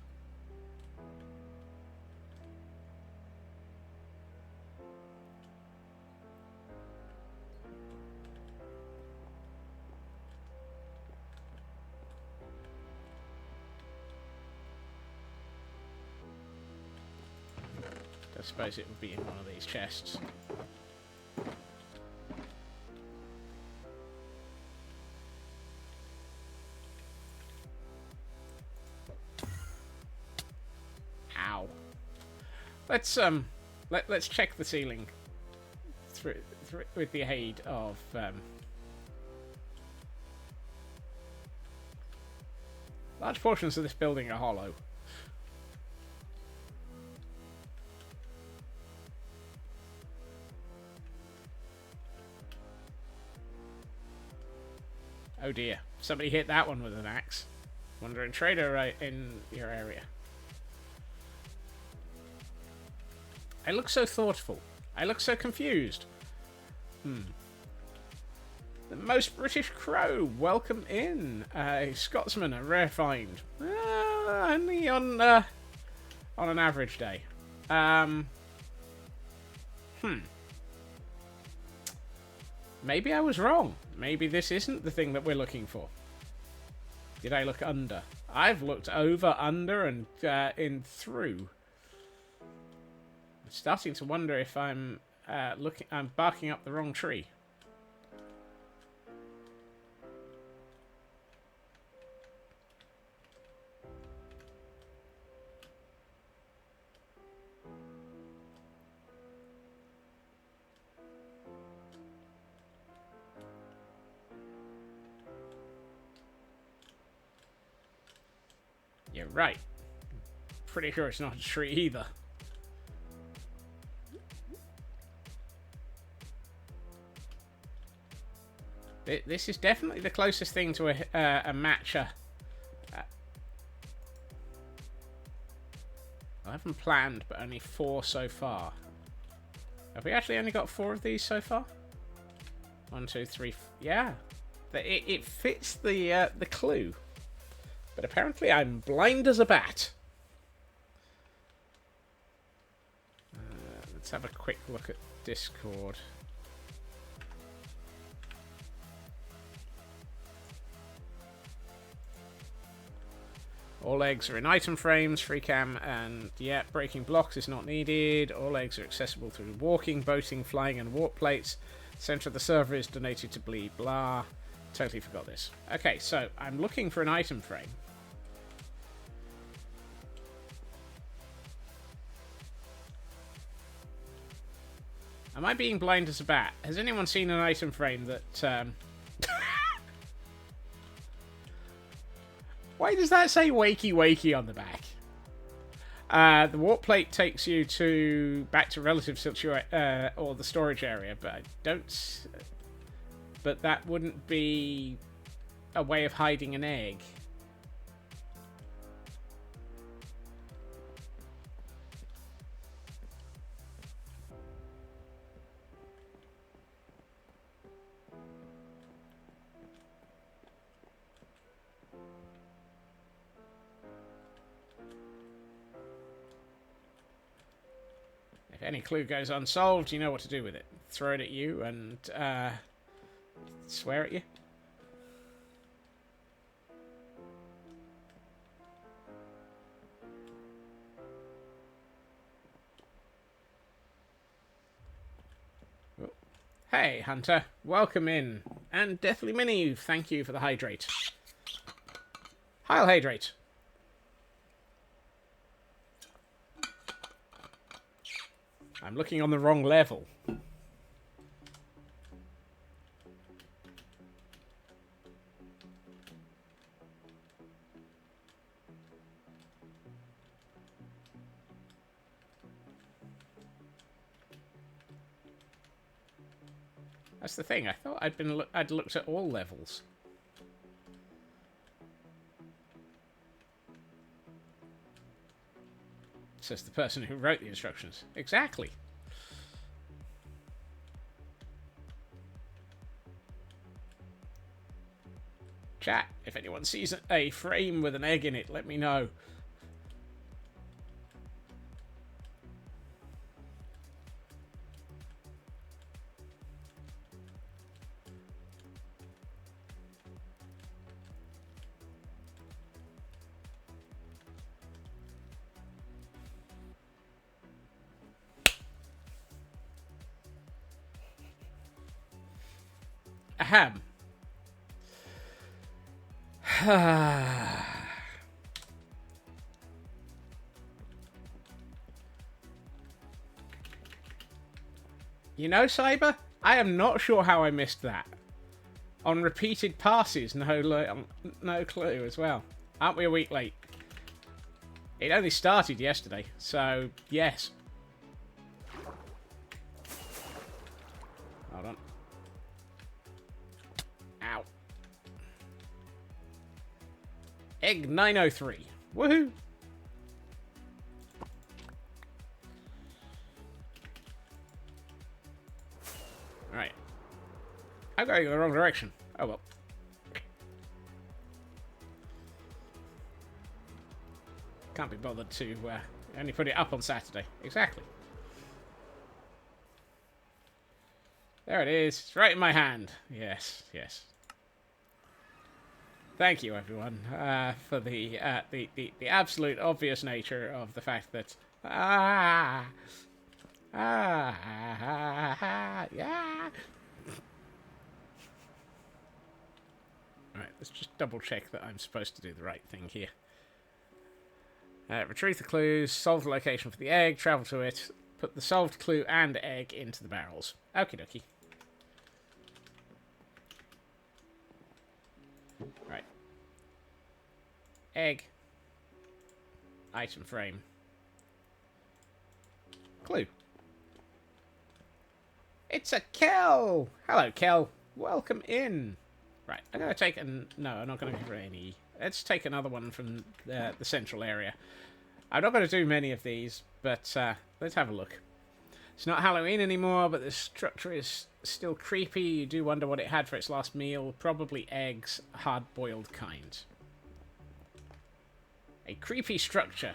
I suppose it would be in one of these chests. Ow. Let's check the ceiling through with the aid of large portions of this building are hollow. Oh dear, somebody hit that one with an axe. Wandering trader right in your area. I look so thoughtful. I look so confused. The most British crow, welcome in. Scotsman, a rare find. Only on an average day. Maybe I was wrong. Maybe this isn't the thing that we're looking for. Did I look under? I've looked over, under, and in through. I'm starting to wonder if I'm barking up the wrong tree. You're right. Pretty sure it's not a tree either. This is definitely the closest thing to a matcher. Oh, 11 planned, but only 4 so far. Have we actually only got 4 of these so far? 1, 2, 3. Yeah. It fits the clue. But apparently I'm blind as a bat. Let's have a quick look at Discord. All eggs are in item frames, free cam, and yeah, breaking blocks is not needed. All eggs are accessible through walking, boating, flying, and warp plates. Center of the server is donated to blee blah. Totally forgot this. Okay, so I'm looking for an item frame. Am I being blind as a bat? Has anyone seen an item frame that... Why does that say wakey wakey on the back? The warp plate takes you back to relative situation, or the storage area, but I don't... But that wouldn't be a way of hiding an egg. If any clue goes unsolved, you know what to do with it. Throw it at you and swear at you. Oh. Hey, Hunter. Welcome in. And Deathly Mini, thank you for the hydrate. Heil hydrate. I'm looking on the wrong level. That's the thing. I thought I'd looked at all levels. Says the person who wrote the instructions. Exactly. Chat, if anyone sees a frame with an egg in it, let me know. Ahem. You know, Cyber, I am not sure how I missed that. On repeated passes, no clue as well. Aren't we a week late? It only started yesterday, so yes. Hold on. Ow. Egg 903. Woohoo! Alright. I'm going in the wrong direction. Oh well. Can't be bothered to only put it up on Saturday. Exactly. There it is. It's right in my hand. Yes, yes. Thank you, everyone, for the absolute obvious nature of the fact that yeah. Right, let's just double check that I'm supposed to do the right thing here. Retrieve the clues, solve the location for the egg, travel to it, put the solved clue and egg into the barrels. Okie dokie. Right. Egg. Item frame. Clue. It's a Kel! Hello, Kel. Welcome in. Right, I'm going to take no, I'm not going to give her any. Let's take another one from the central area. I'm not going to do many of these, but let's have a look. It's not Halloween anymore, but this structure is still creepy. You do wonder what it had for its last meal. Probably eggs, hard-boiled kind. A creepy structure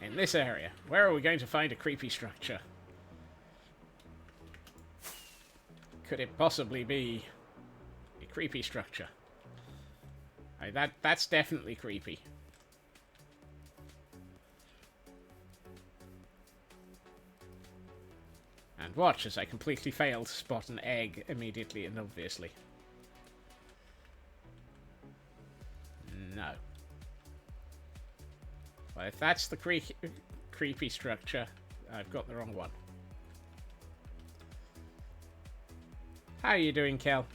in this area. Where are we going to find a creepy structure? Could it possibly be a creepy structure? That's definitely creepy. And watch as I completely fail to spot an egg immediately and obviously. No. Well, if that's the creepy structure, I've got the wrong one. How are you doing, Kel?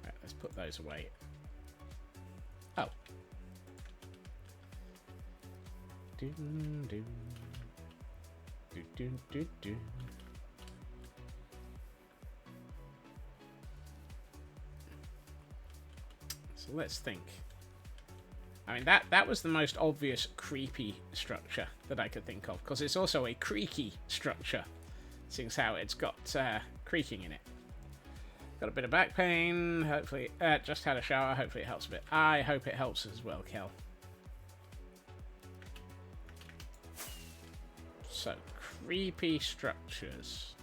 Right, let's put those away. Oh. So let's think. I mean, that was the most obvious creepy structure that I could think of, because it's also a creaky structure, seeing as how it's got creaking in it. Got a bit of back pain, hopefully, just had a shower, hopefully it helps a bit. I hope it helps as well, Kel. So, creepy structures.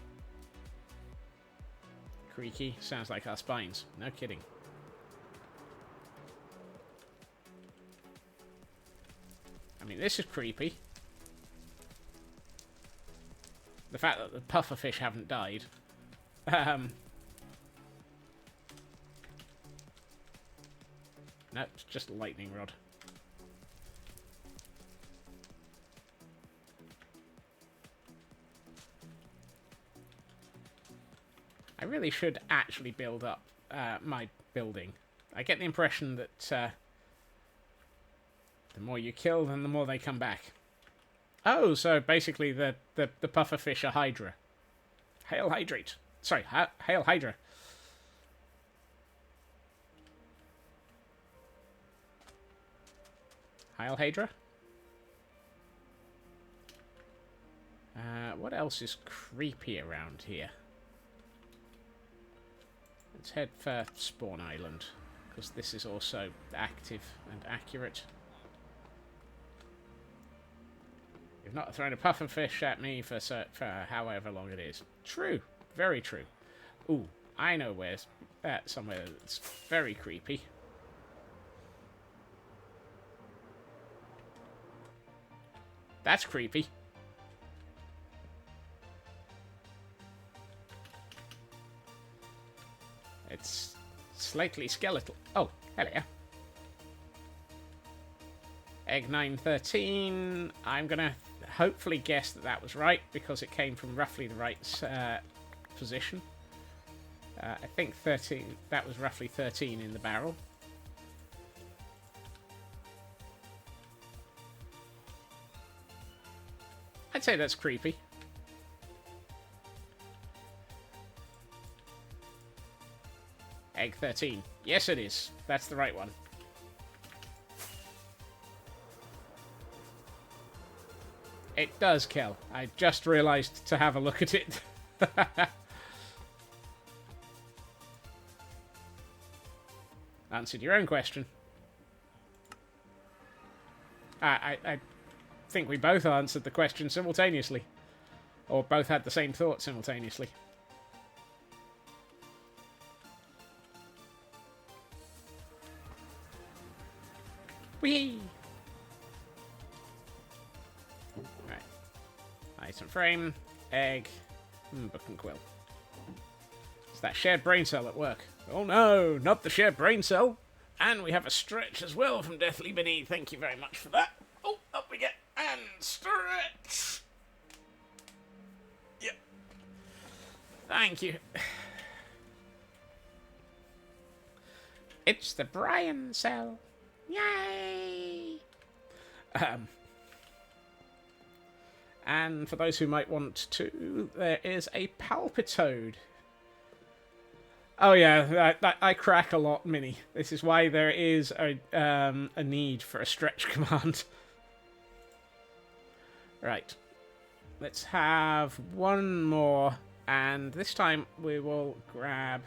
Creaky, sounds like our spines, no kidding. I mean, this is creepy. The fact that the pufferfish haven't died. No, it's just a lightning rod. I really should actually build up my building. I get the impression that the more you kill, then the more they come back. Oh, so basically the pufferfish are Hydra. Hail Hydrate. Sorry, Hail Hydra. Hail Hydra? What else is creepy around here? Let's head for Spawn Island, because this is also active and accurate. You've not thrown a pufferfish at me for however long it is. True. Very true. Ooh, I know where's somewhere that's very creepy. That's creepy. It's slightly skeletal. Oh, hello. Egg 913. I'm going to hopefully guess that that was right, because it came from roughly the right position. I think 13. That was roughly 13 in the barrel. I'd say that's creepy. Egg 13. Yes, it is. That's the right one. It does, Kel. I just realised to have a look at it. Answered your own question. I think we both answered the question simultaneously. Or both had the same thought simultaneously. Whee! Right. Item frame, egg, book and quill. It's that shared brain cell at work. Oh no, not the shared brain cell. And we have a stretch as well from Deathly Beneath. Thank you very much for that. Oh, up we get. And stretch. Yep. Thank you. It's the Brian cell. Yay! And for those who might want to, there is a Palpitoad Oh yeah, I crack a lot, Mini. This is why there is a need for a stretch command. Right. Let's have one more, and this time we will grab...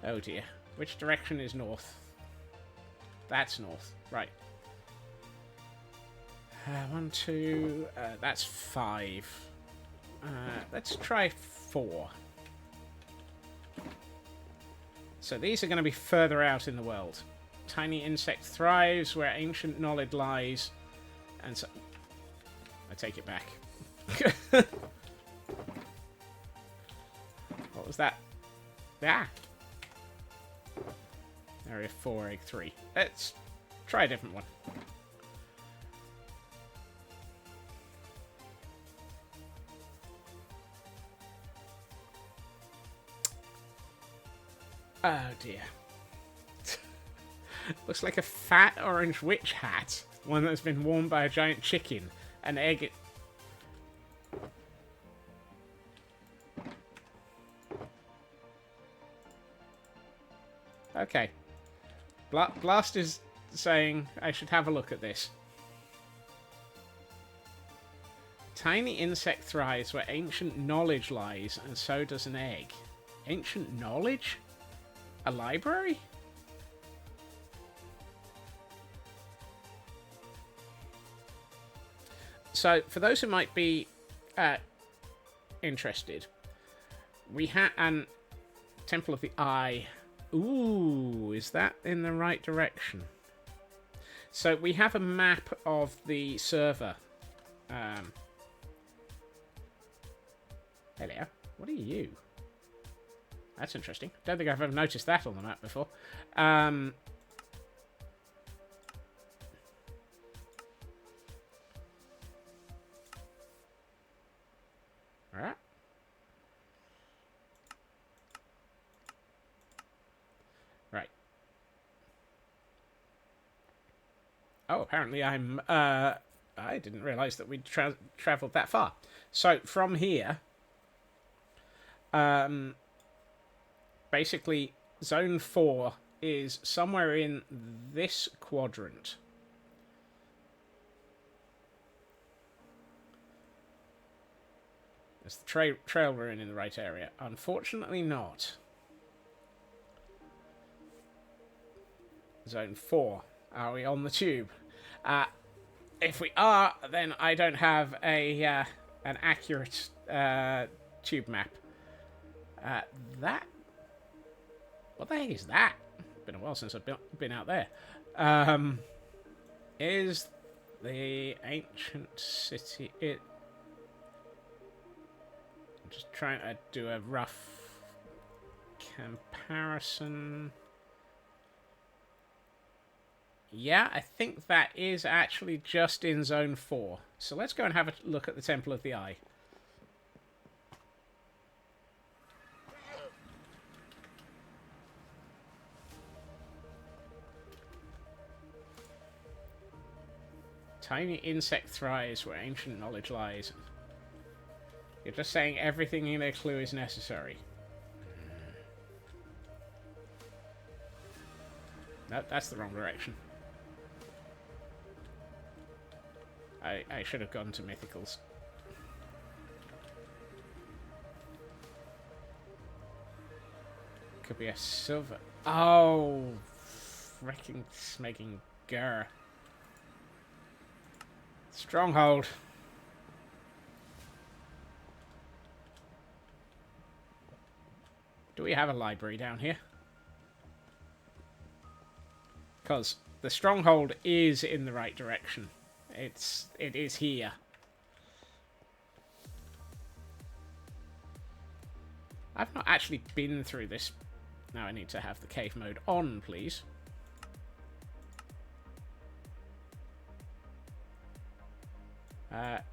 Oh dear. Which direction is north? That's north. Right. 1, 2... that's 5. Let's try 4. So these are going to be further out in the world. Tiny insect thrives where ancient knowledge lies. And so... I take it back. What was that? Ah! Area 4, Egg 3. Let's try a different one. Oh dear. Looks like a fat orange witch hat. One that's been worn by a giant chicken. An egg... Okay. Blast is saying I should have a look at this. Tiny insect thrives where ancient knowledge lies, and so does an egg. Ancient knowledge? A library? So, for those who might be interested, we have an Temple of the Eye. Ooh, is that in the right direction? So, we have a map of the server. Hello. What are you? That's interesting. Don't think I've ever noticed that on the map before. Alright. Right. Oh, apparently I'm... I didn't realise that we'd travelled that far. So, from here... basically, Zone 4 is somewhere in this quadrant. Is the trail we're in the right area? Unfortunately not. Zone 4. Are we on the tube? If we are, then I don't have a an accurate tube map. That... What the heck is that? Been a while since I've been out there. Is the ancient city... I'm just trying to do a rough comparison. Yeah, I think that is actually just in Zone 4. So let's go and have a look at the Temple of the Eye. Tiny insect thrives where ancient knowledge lies. You're just saying everything in a clue is necessary. Nope, that's the wrong direction. I should have gone to Mythicals. Could be a silver... Oh! Freaking smaking grr. Stronghold. Do we have a library down here? Because the stronghold is in the right direction. It is here. I've not actually been through this. Now I need to have the cave mode on, please.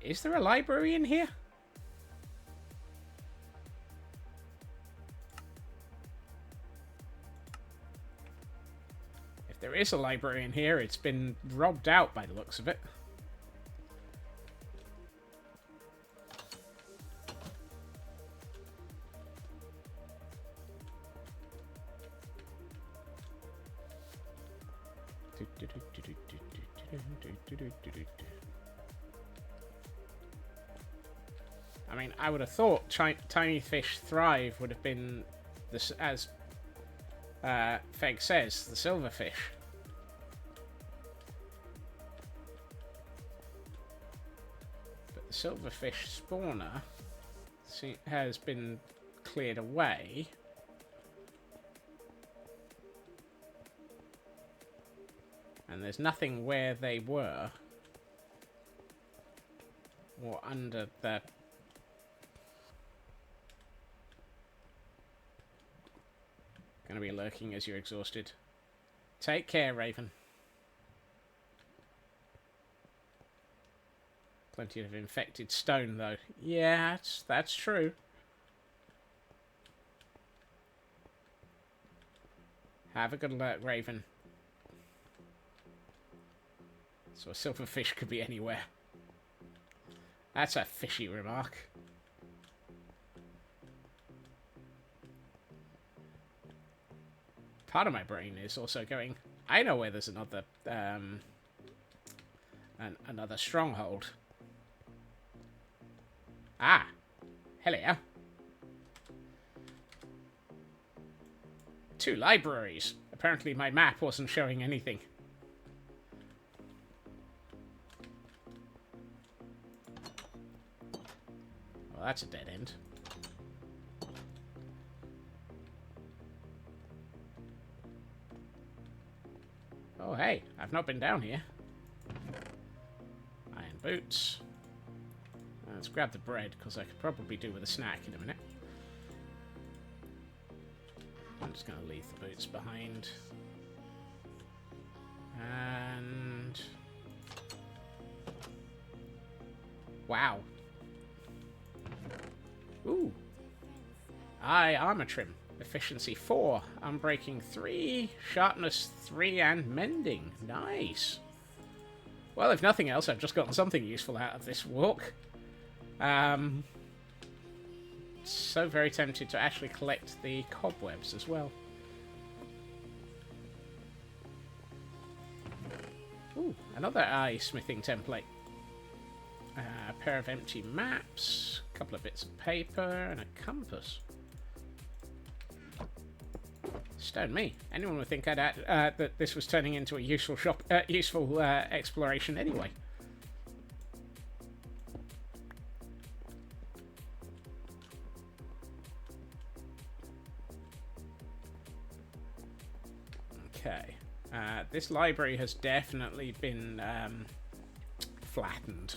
Is there a library in here? If there is a library in here, it's been robbed out by the looks of it. I mean, I would have thought tiny fish thrive would have been this, as Feg says, the silverfish. But the silverfish spawner has been cleared away. And there's nothing where they were. Or under the... Gonna be lurking as you're exhausted. Take care, Raven. Plenty of infected stone, though. Yeah, that's true. Have a good alert, Raven. So a silverfish could be anywhere. That's a fishy remark. Part of my brain is also going, I know where there's another another stronghold. Ah, hello. 2 libraries. Apparently my map wasn't showing anything. Well, that's a dead end. Oh, hey, I've not been down here. Iron boots. Let's grab the bread, because I could probably do with a snack in a minute. I'm just going to leave the boots behind. And... wow. Ooh. Armor trim. Efficiency 4. Unbreaking 3. Sharpness 3 and mending. Nice. Well, if nothing else, I've just gotten something useful out of this walk. So very tempted to actually collect the cobwebs as well. Ooh, another smithing template. A pair of empty maps, a couple of bits of paper, and a compass. Stone me. Anyone would think that this was turning into a useful exploration anyway. Okay. This library has definitely been flattened.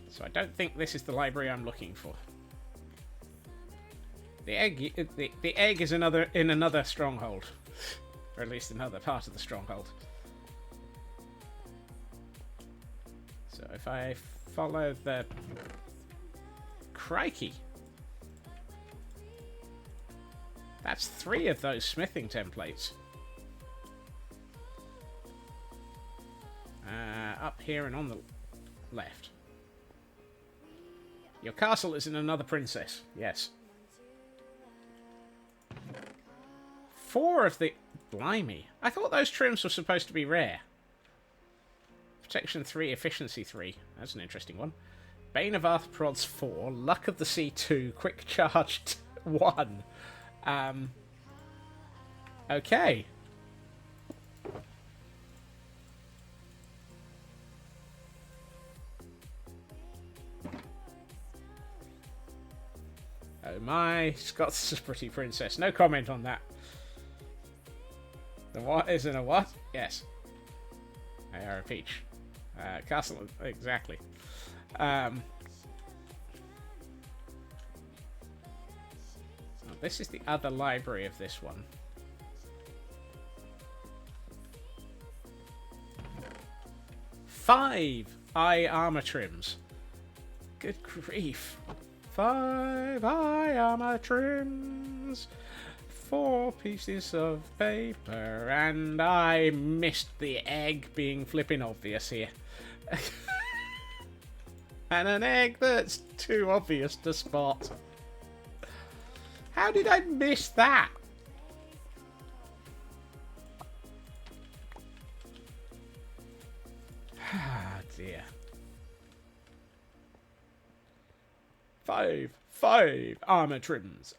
So I don't think this is the library I'm looking for. The egg is in another stronghold, or at least another part of the stronghold. So if I follow the... Crikey! That's 3 of those smithing templates. Up here and on the left. Your castle is in another princess. Yes. 4 of the... Blimey. I thought those trims were supposed to be rare. Protection 3, Efficiency 3. That's an interesting one. Bane of Arthropods 4. Luck of the Sea 2. Quick Charge 1. Okay. Oh my, Scott's a pretty princess. No comment on that. The what isn't a what? Yes. They are a peach. Castle, exactly. This is the other library of this one. Five eye armor trims. Good grief. 5 eye armor trims. 4 pieces of paper. And I missed the egg being flipping obvious here. And an egg that's too obvious to spot. How did I miss that? dear. 5 armor trims.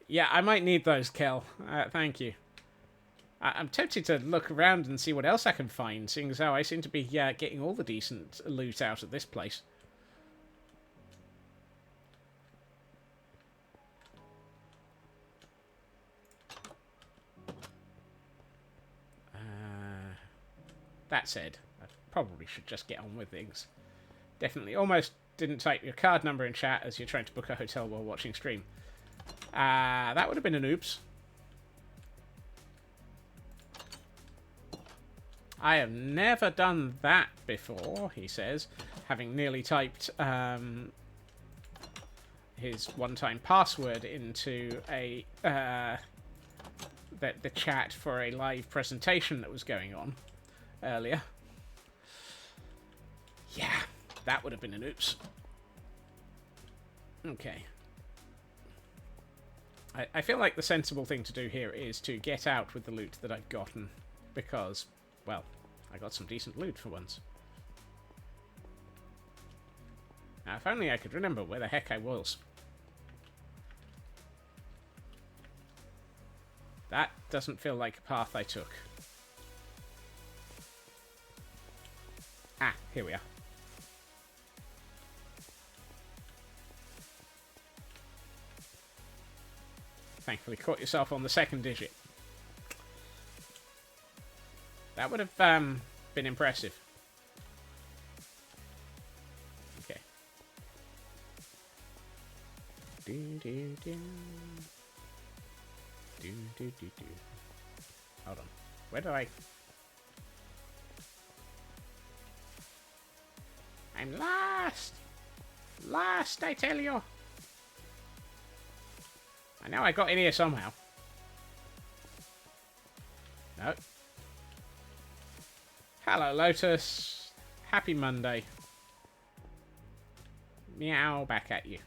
Yeah, I might need those, Kel. Thank you. I'm tempted to look around and see what else I can find, seeing as how I seem to be getting all the decent loot out of this place. That said, I probably should just get on with things. Definitely almost didn't type your card number in chat as you're trying to book a hotel while watching stream. That would have been an oops. I have never done that before, he says, having nearly typed his one-time password into a the chat for a live presentation that was going on earlier. Yeah, that would have been an oops. Okay. I feel like the sensible thing to do here is to get out with the loot that I've gotten, because, well, I got some decent loot for once. Now, if only I could remember where the heck I was. That doesn't feel like a path I took. Ah, here we are. Thankfully caught yourself on the second digit. That would have been impressive. Okay. Hold on. Where do I... I'm lost! Lost, I tell you! I know I got in here somehow. No. Hello, Lotus. Happy Monday. Meow back at you.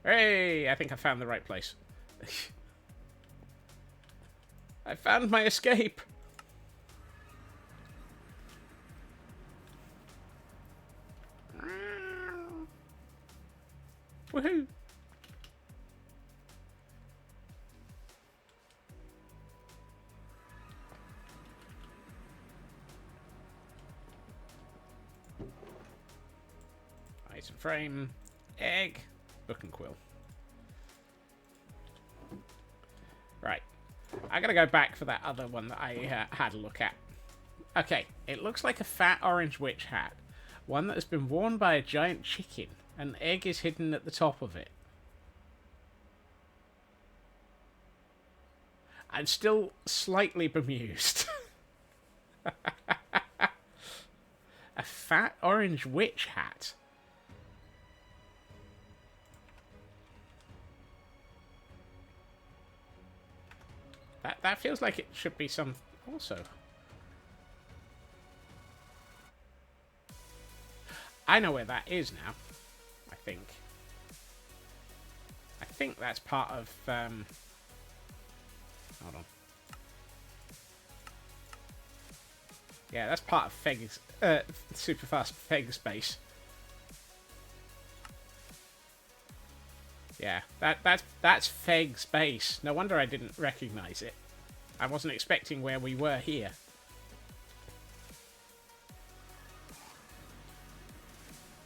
Hey, I think I found the right place. I found my escape. Woohoo! Item frame, egg, book and quill. Right. I gotta go back for that other one that I had a look at. Okay, it looks like a fat orange witch hat. One that has been worn by a giant chicken. An egg is hidden at the top of it. I'm still slightly bemused. A fat orange witch hat. That feels like it should be some... Also... I know where that is now. I think. I think that's part of... Hold on. Yeah, that's part of Feg's... Superfast Feg's base. Yeah, that's Feg's base. No wonder I didn't recognize it. I wasn't expecting where we were here.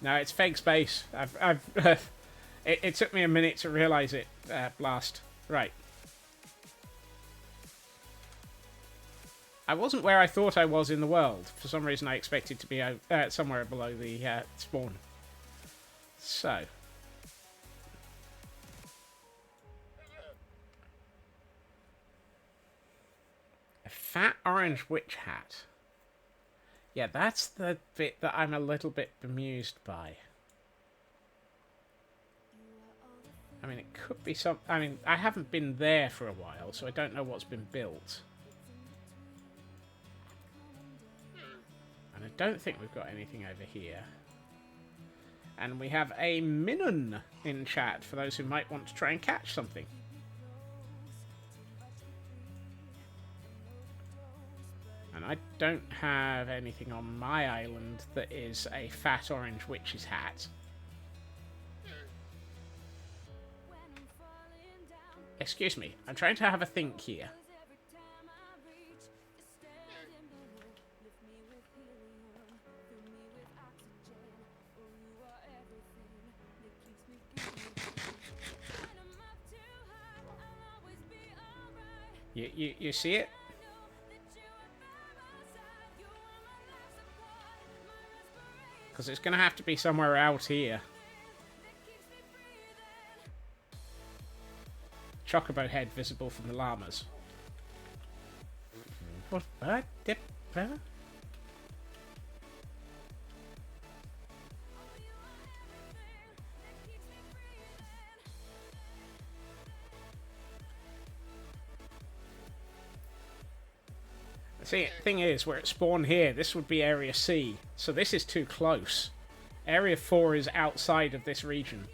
No, it's Feg's base. It took me a minute to realize it. Blast. Right. I wasn't where I thought I was in the world. For some reason, I expected to be somewhere below the spawn. So. A fat orange witch hat. Yeah, that's the bit that I'm a little bit bemused by. I mean, it could be some... I mean, I haven't been there for a while, so I don't know what's been built. And I don't think we've got anything over here. And we have a Minun in chat for those who might want to try and catch something. And I don't have anything on my island that is a fat orange witch's hat. Excuse me, I'm trying to have a think here. You see it? Because it's going to have to be somewhere out here. Chocobo head visible from the llamas. What? See, thing is, where it spawned here, this would be Area C, so this is too close. Area 4 is outside of this region.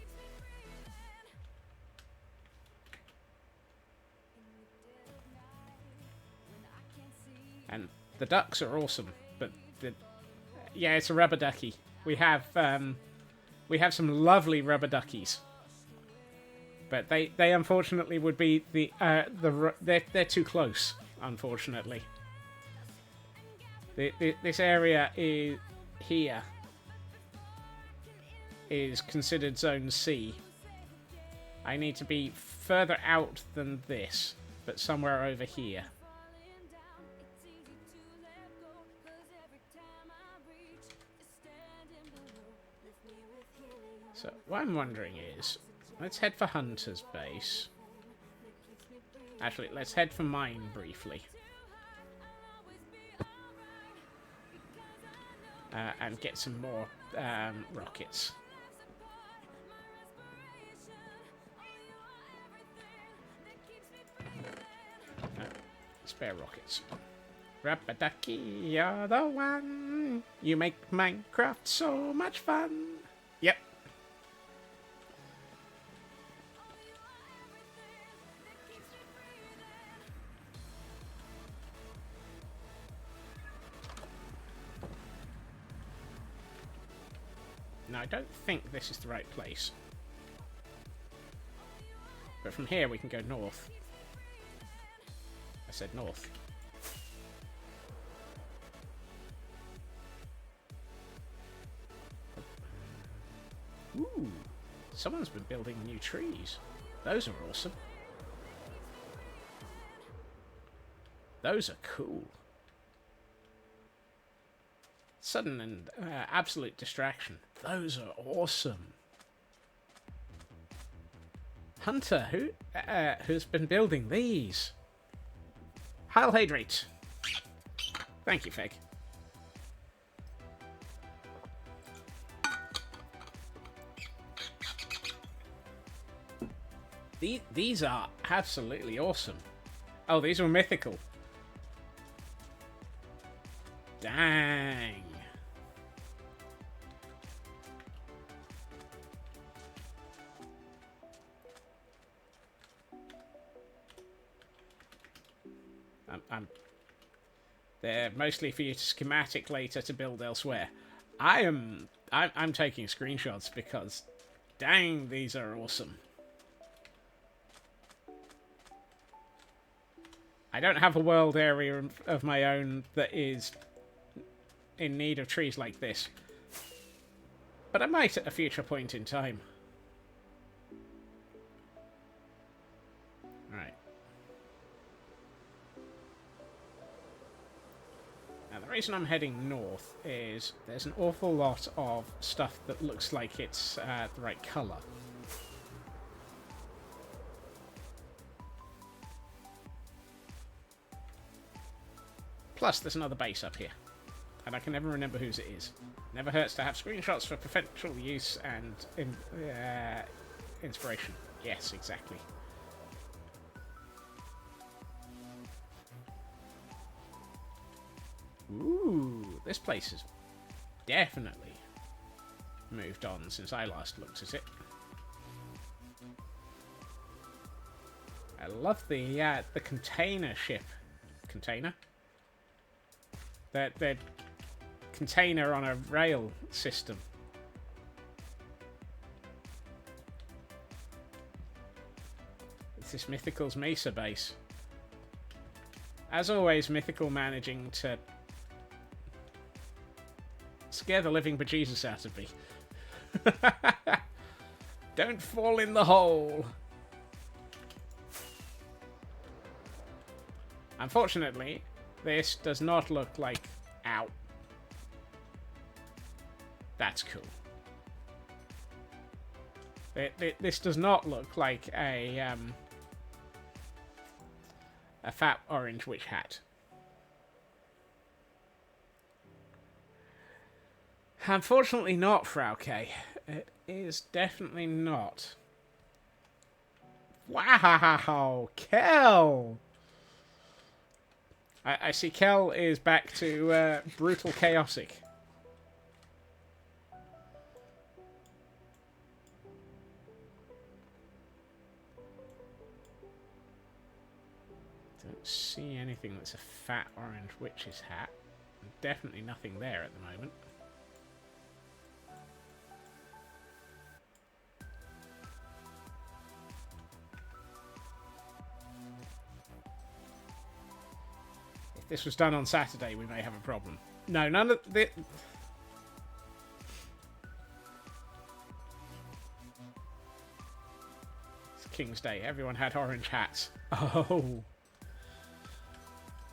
And the ducks are awesome, but yeah, it's a rubber ducky. We have some lovely rubber duckies, but they unfortunately would be they're too close, unfortunately. This area is here is considered Zone C. I need to be further out than this, but somewhere over here. So what I'm wondering is, let's head for Hunter's base. Actually, let's head for mine briefly. And get some more rockets. Spare rockets. Rubber ducky, you're the one. You make Minecraft so much fun. Yep. Now, I don't think this is the right place. But from here, we can go north. I said north. Ooh, someone's been building new trees. Those are awesome. Those are cool. Sudden and absolute distraction. Those are awesome. Hunter, who's been building these? Heil Hydrate. Thank you, Fig. These are absolutely awesome. Oh, these were mythical. Dang. They're mostly for you to schematic later to build elsewhere. I'm taking screenshots because, dang, these are awesome. I don't have a world area of my own that is in need of trees like this, but I might at a future point in time. Right. Now, the reason I'm heading north is there's an awful lot of stuff that looks like it's the right colour. Plus, there's another base up here, and I can never remember whose it is. Never hurts to have screenshots for potential use and inspiration. Yes, exactly. Ooh, this place has definitely moved on since I last looked at it. I love the container ship. Container? Their container on a rail system. It's this Mythical's Mesa base. As always, Mythical managing to scare the living bejesus out of me. Don't fall in the hole. Unfortunately, this does not look like... Ow. That's cool. This does not look like a fat orange witch hat. Unfortunately not, Frau K. It is definitely not. Wow, Kel! I see Kel is back to brutal chaotic. Don't see anything that's a fat orange witch's hat. Definitely nothing there at the moment. If this was done on Saturday, we may have a problem. No, none of the... It's King's Day. Everyone had orange hats. Oh.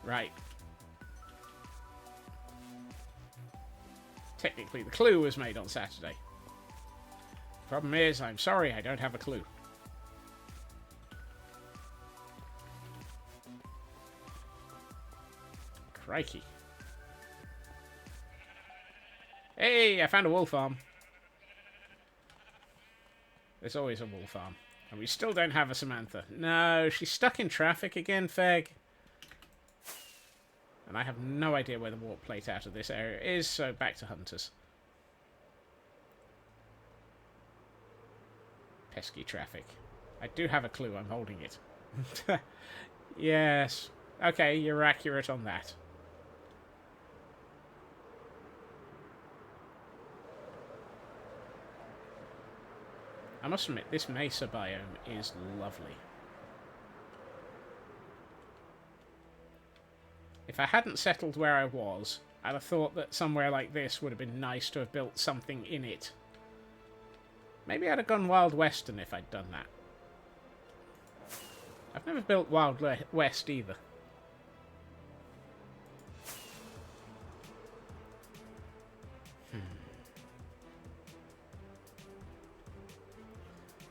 Right. Technically, the clue was made on Saturday. Problem is, I'm sorry, I don't have a clue. Crikey. Hey, I found a wool farm. There's always a wool farm. And we still don't have a Samantha. No, she's stuck in traffic again, Feg. And I have no idea where the warp plate out of this area is, so back to hunters. Pesky traffic. I do have a clue, I'm holding it. Yes. Okay, you're accurate on that. I must admit, this mesa biome is lovely. If I hadn't settled where I was, I'd have thought that somewhere like this would have been nice to have built something in it. Maybe I'd have gone Wild Western if I'd done that. I've never built Wild West either.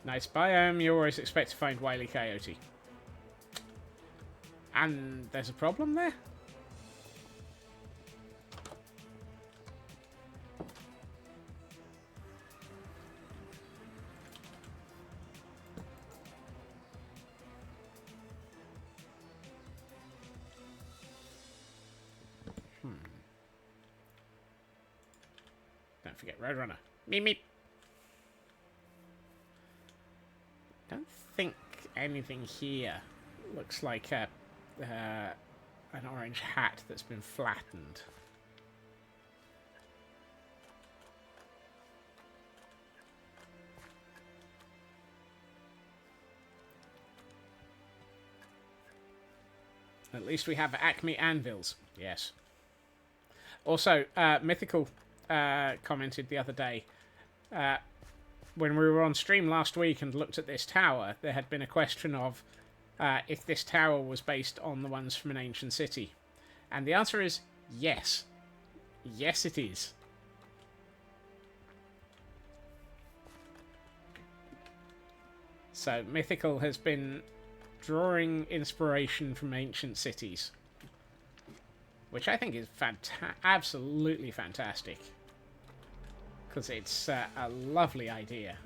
Nice biome, you always expect to find Wile E. Coyote. And there's a problem there? Don't forget Roadrunner. Meep meep. Don't think anything here looks like a an orange hat that's been flattened. At least we have Acme anvils. Yes. Also, Mythical commented the other day, when we were on stream last week and looked at this tower, there had been a question of if this tower was based on the ones from an ancient city. And the answer is yes. Yes, it is. So, Mythical has been drawing inspiration from ancient cities. Which I think is absolutely fantastic. Because it's a lovely idea.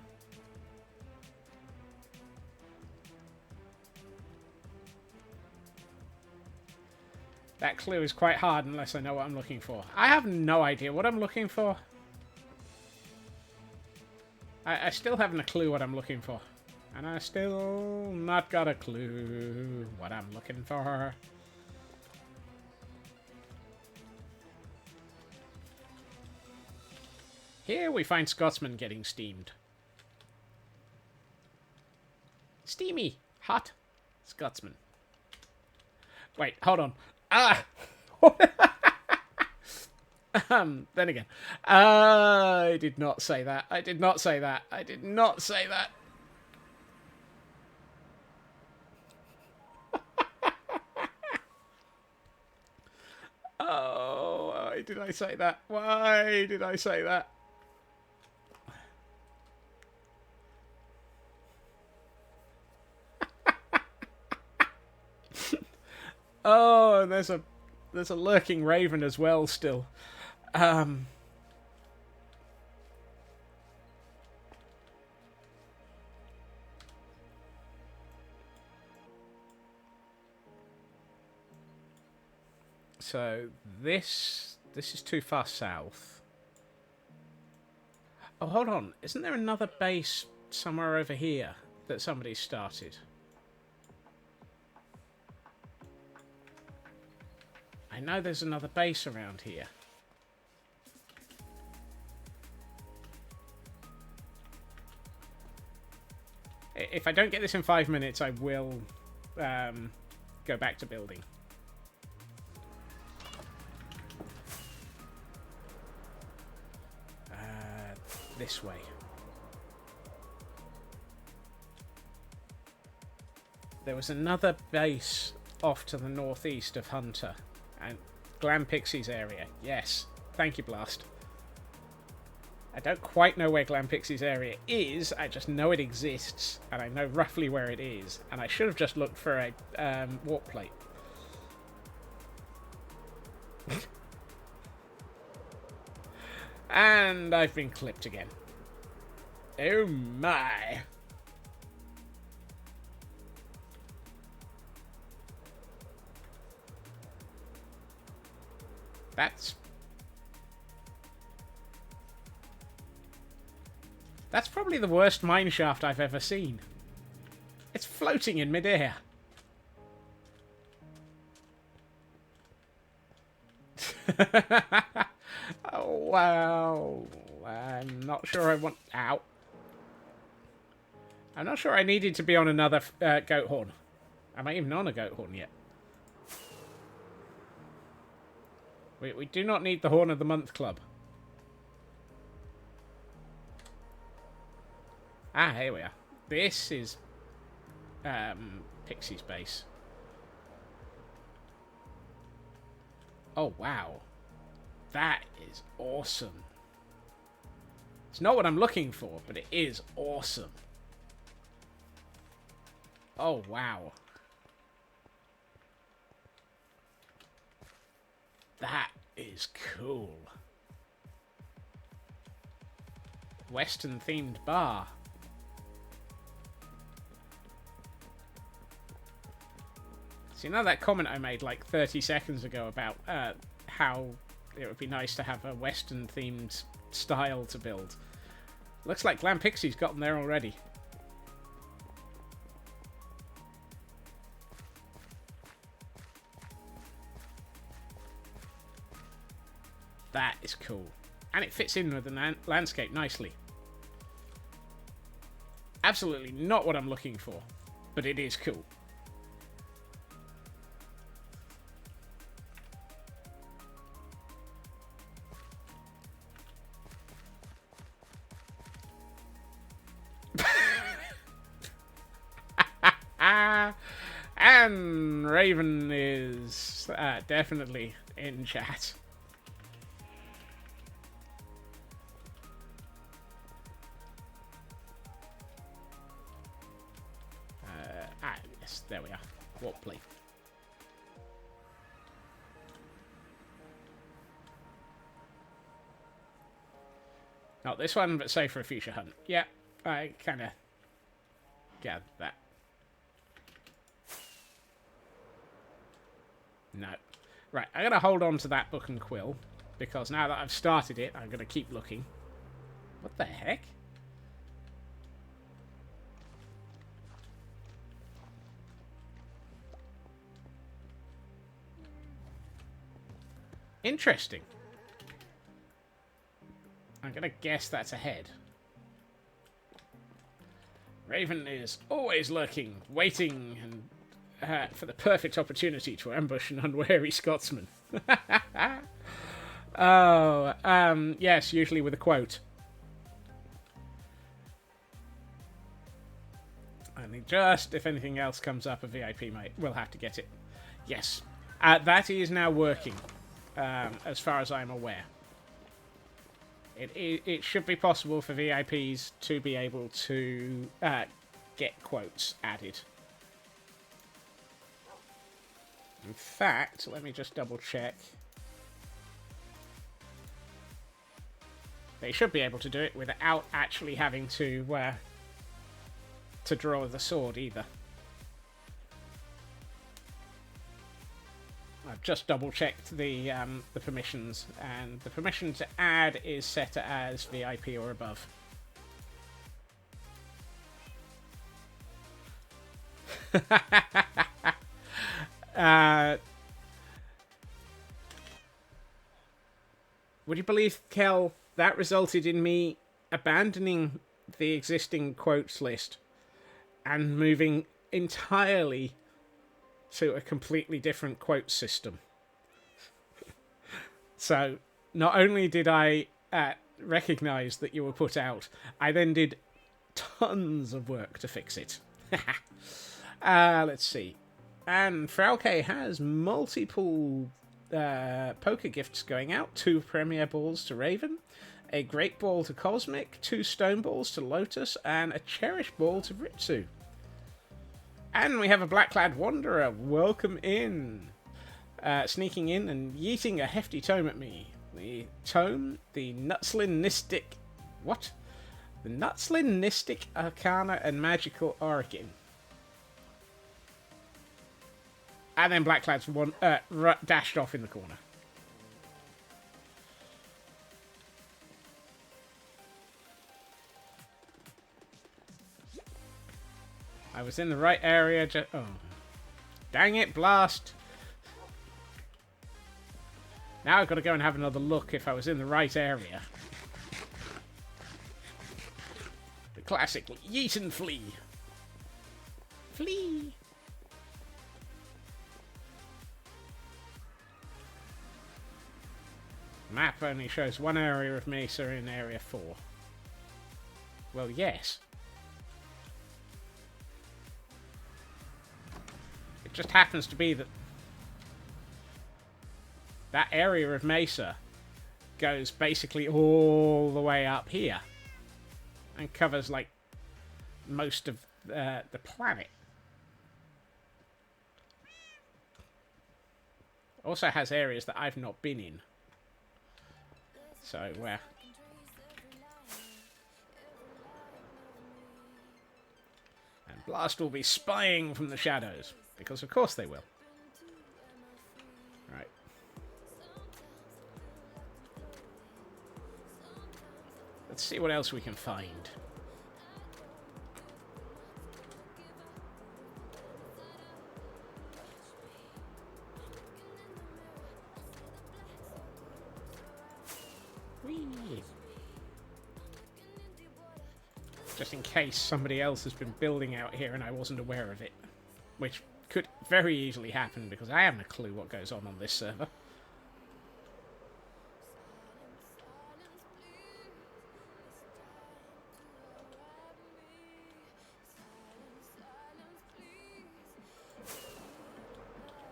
That clue is quite hard unless I know what I'm looking for. I have no idea what I'm looking for. I still haven't a clue what I'm looking for. And I still not got a clue what I'm looking for. Here we find Scotsman getting steamed. Steamy. Hot. Scotsman. Wait, hold on. Ah! Then again. I did not say that. I did not say that. I did not say that. Oh, why did I say that? Why did I say that? Oh, and there's a lurking raven as well still. So this is too far south. Oh, hold on. Isn't there another base somewhere over here that somebody started? I know there's another base around here. If I don't get this in 5 minutes, I will go back to building. This way. There was another base off to the northeast of Hunter. And Glam Pixie's area. Yes. Thank you, Blast. I don't quite know where Glam Pixie's area is. I just know it exists. And I know roughly where it is. And I should have just looked for a warp plate. And I've been clipped again. Oh my. That's probably the worst mine shaft I've ever seen. It's floating in midair. Oh, wow. I'm not sure I want... Ow. I'm not sure I needed to be on another goat horn. Am I even on a goat horn yet? We do not need the Horn of the Month Club. Ah, here we are. This is Pixie's base. Oh, wow. That is awesome. It's not what I'm looking for, but it is awesome. Oh, wow. That is cool. Western themed bar. So you know that comment I made like 30 seconds ago about how it would be nice to have a Western themed style to build. Looks like Glam Pixie's got them there already. That is cool. And it fits in with the landscape nicely. Absolutely not what I'm looking for, but it is cool. And Raven is definitely in chat. Yes, there we are. Warp plate. Not this one, but save for a future hunt. Yeah, I kind of gathered that. No. Right, I'm going to hold on to that book and quill, because now that I've started it, I'm going to keep looking. What the heck? Interesting. I'm I'm gonna guess that's ahead. Raven is always lurking, waiting, and for the perfect opportunity to ambush an unwary Scotsman. Oh, yes, usually with a quote. Only just, if anything else comes up, a VIP mate will have to get it. Yes. That is now working, as far as I'm aware. It should be possible for VIPs to be able to get quotes added. In fact, let me just double check. They should be able to do it without actually having to draw the sword either. I've just double-checked the permissions, and the permission to add is set as VIP or above. Would you believe, Kel, that resulted in me abandoning the existing quotes list and moving entirely to a completely different quote system. So, not only did I recognise that you were put out, I then did tons of work to fix it. Let's see. And Frauke has multiple poker gifts going out. 2 Premier Balls to Raven, a Great Ball to Cosmic, 2 Stone Balls to Lotus, and a Cherish Ball to Ritsu. And we have a Black-clad Wanderer. Welcome in. Sneaking in and yeeting a hefty tome at me. The tome, the Nutslinistic... What? The Nutslinistic Arcana and Magical Origin. And then Black-clad's dashed off in the corner. I was in the right area. Oh. Dang it, Blast. Now I've got to go and have another look if I was in the right area. The classic yeet and flee. Flee. Map only shows one area of Mesa in Area 4. Well, yes. It just happens to be that that area of Mesa goes basically all the way up here and covers like most of the planet. Also has areas that I've not been in. So, and Blast will be spying from the shadows. Because of course they will. Right. Let's see what else we can find. Whee! Just in case somebody else has been building out here and I wasn't aware of it. Which could very easily happen because I haven't a clue what goes on this server.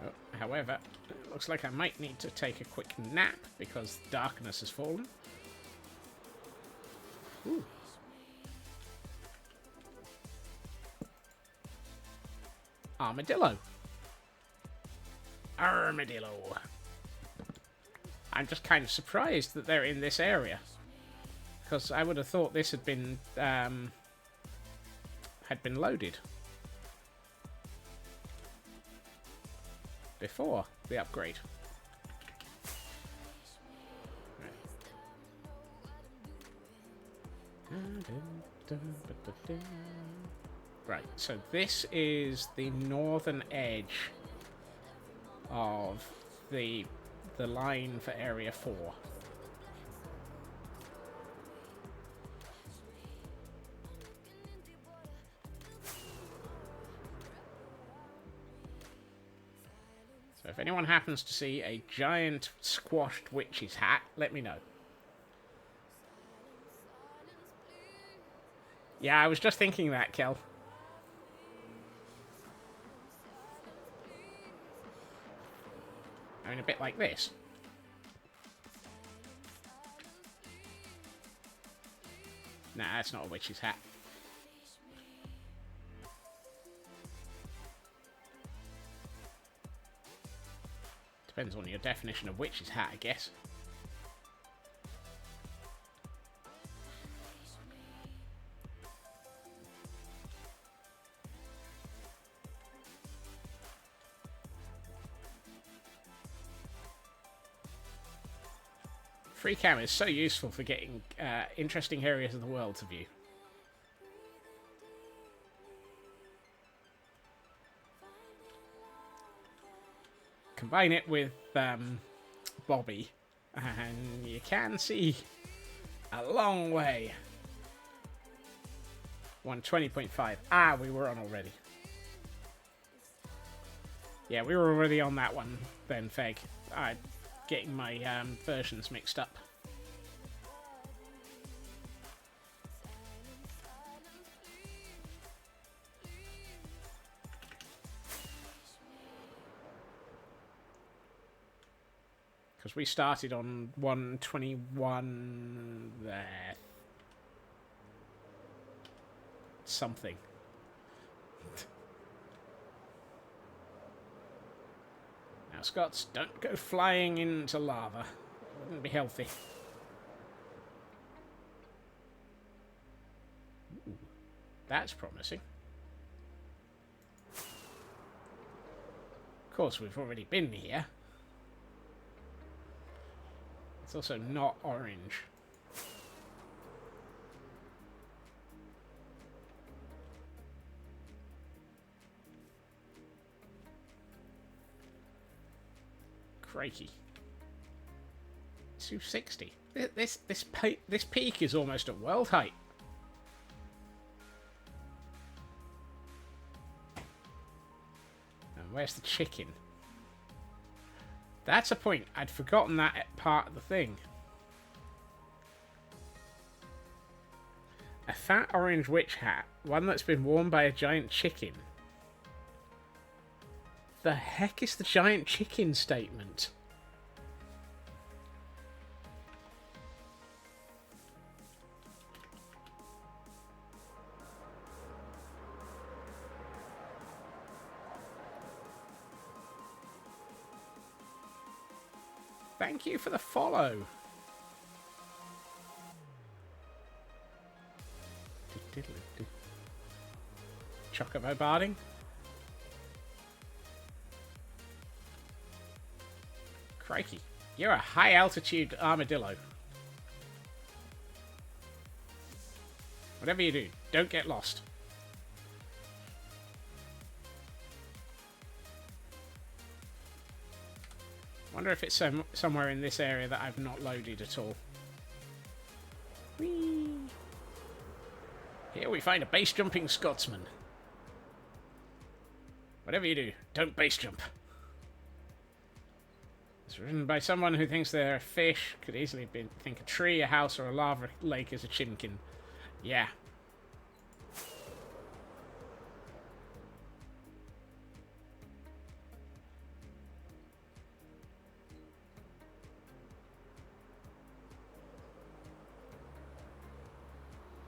Oh, however, it looks like I might need to take a quick nap because darkness has fallen. Ooh. Armadillo. Armadillo. I'm just kind of surprised that they're in this area. Because I would have thought this had been loaded. Before the upgrade. Right, so this is the northern edge of the line for Area 4. So if anyone happens to see a giant squashed witch's hat, let me know. Yeah, I was just thinking that, Kel. I mean, a bit like this. Nah, that's not a witch's hat. Depends on your definition of witch's hat, I guess. Free cam is so useful for getting interesting areas of the world to view. Combine it with Bobby, and you can see a long way. 120.5. Ah, we were on already. Yeah, we were already on that one then, Feg. I'm getting my versions mixed up. Because we started on 121 there. Something. Now, Scots, don't go flying into lava. It wouldn't be healthy. Ooh, that's promising. Of course, we've already been here. It's also not orange. Crikey. 260. This peak is almost at world height. And where's the chicken? That's a point. I'd forgotten that part of the thing. A fat orange witch hat. One that's been worn by a giant chicken. The heck is the giant chicken statement? Thank you for the follow. Chocobo barding. Crikey. You're a high altitude armadillo. Whatever you do, don't get lost. Wonder if it's somewhere in this area that I've not loaded at all. Whee! Here we find a base jumping Scotsman. Whatever you do, don't base jump. It's written by someone who thinks they're a fish. Could easily think a tree, a house, or a lava lake is a chimkin. Yeah.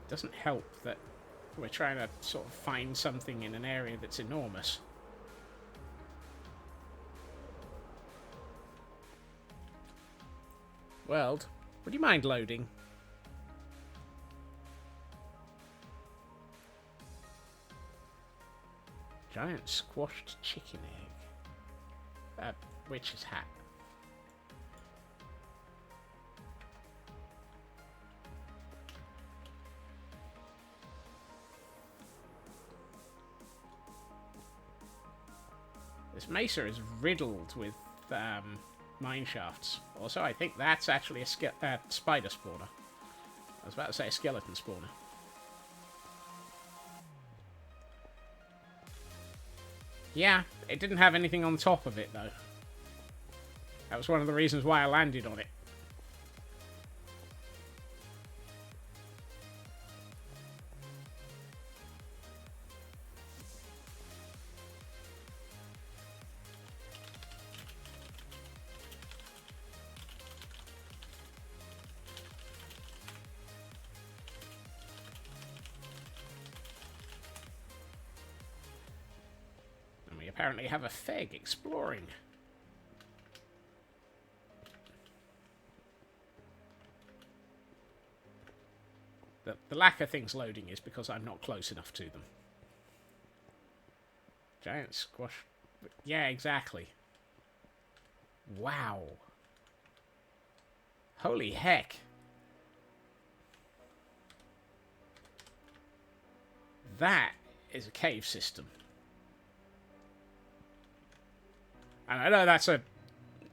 Doesn't help that we're trying to sort of find something in an area that's enormous. World, would you mind loading? Giant squashed chicken egg. Witch's hat. This mesa is riddled with mine shafts. Also, I think that's actually a spider spawner. I was about to say a skeleton spawner. Yeah, it didn't have anything on top of it, though. That was one of the reasons why I landed on it. And we apparently have a Feg exploring. The lack of things loading is because I'm not close enough to them. Giant squash. Yeah, exactly. Wow. Holy heck. That is a cave system. And I know that's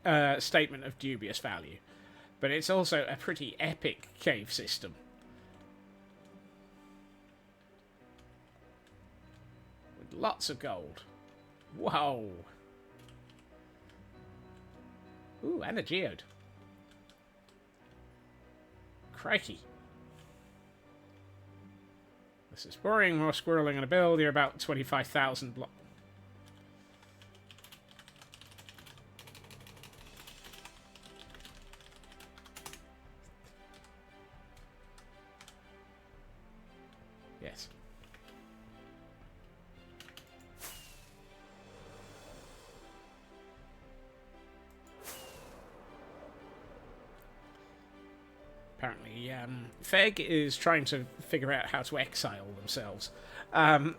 a statement of dubious value, but it's also a pretty epic cave system. Lots of gold. Whoa. Ooh, and a geode. Crikey. This is boring, more squirreling and a build. You're about 25,000 blocks. Yes. Apparently, Feg is trying to figure out how to exile themselves. Right.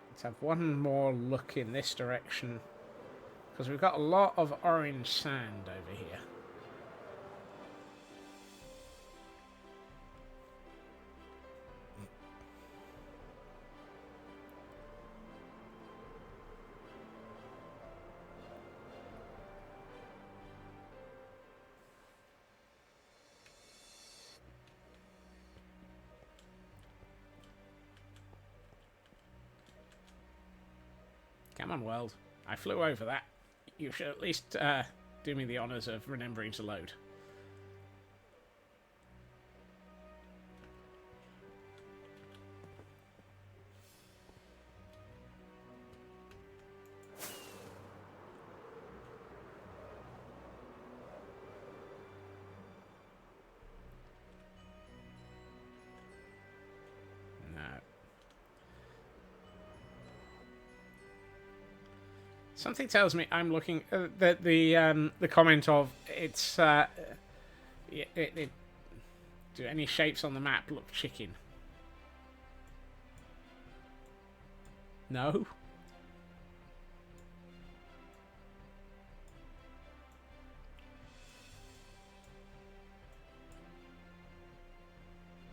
Let's have one more look in this direction. Because we've got a lot of orange sand over here. Come on, world. I flew over that. You should at least do me the honours of remembering to load. Something tells me I'm looking at the comment of it's do any shapes on the map look chicken? No.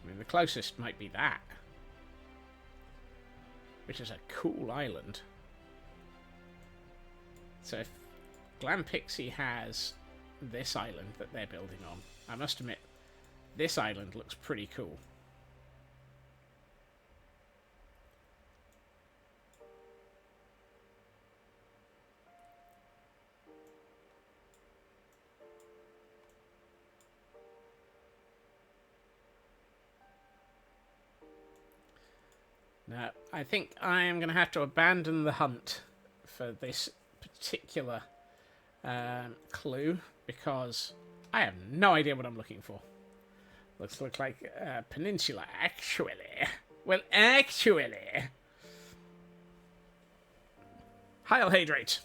I mean, the closest might be that, which is a cool island. So if Glam Pixie has this island that they're building on, I must admit, this island looks pretty cool. Now, I think I am going to have to abandon the hunt for this particular clue, because I have no idea what I'm looking for. Looks like a peninsula, actually. Well, actually. Heil Hydrate.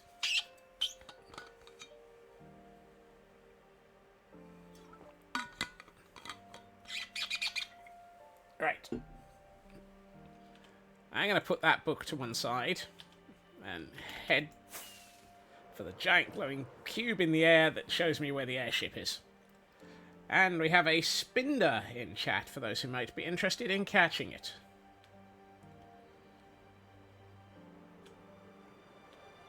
Right. I'm going to put that book to one side and head for the giant glowing cube in the air that shows me where the airship is. And we have a Spinder in chat for those who might be interested in catching it.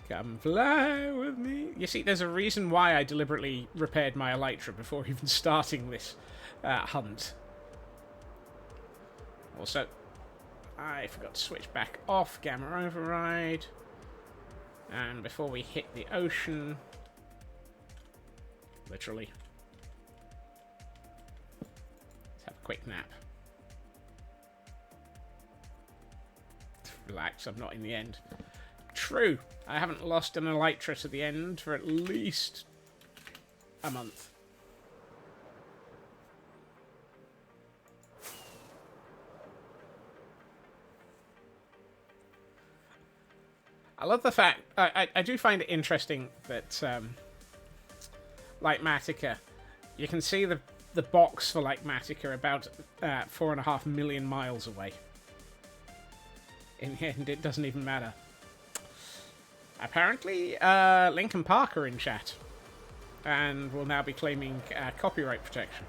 Come fly with me. You see, there's a reason why I deliberately repaired my elytra before even starting this hunt. Also, I forgot to switch back off Gamma Override. And before we hit the ocean, literally, let's have a quick nap. Relax, I'm not in the end. True, I haven't lost an elytra to the end for at least a month. I love the fact, I do find it interesting that, like Matica, you can see the box for like Matica about 4.5 million miles away. In the end, it doesn't even matter. Apparently, Lincoln Park are in chat, and will now be claiming copyright protection.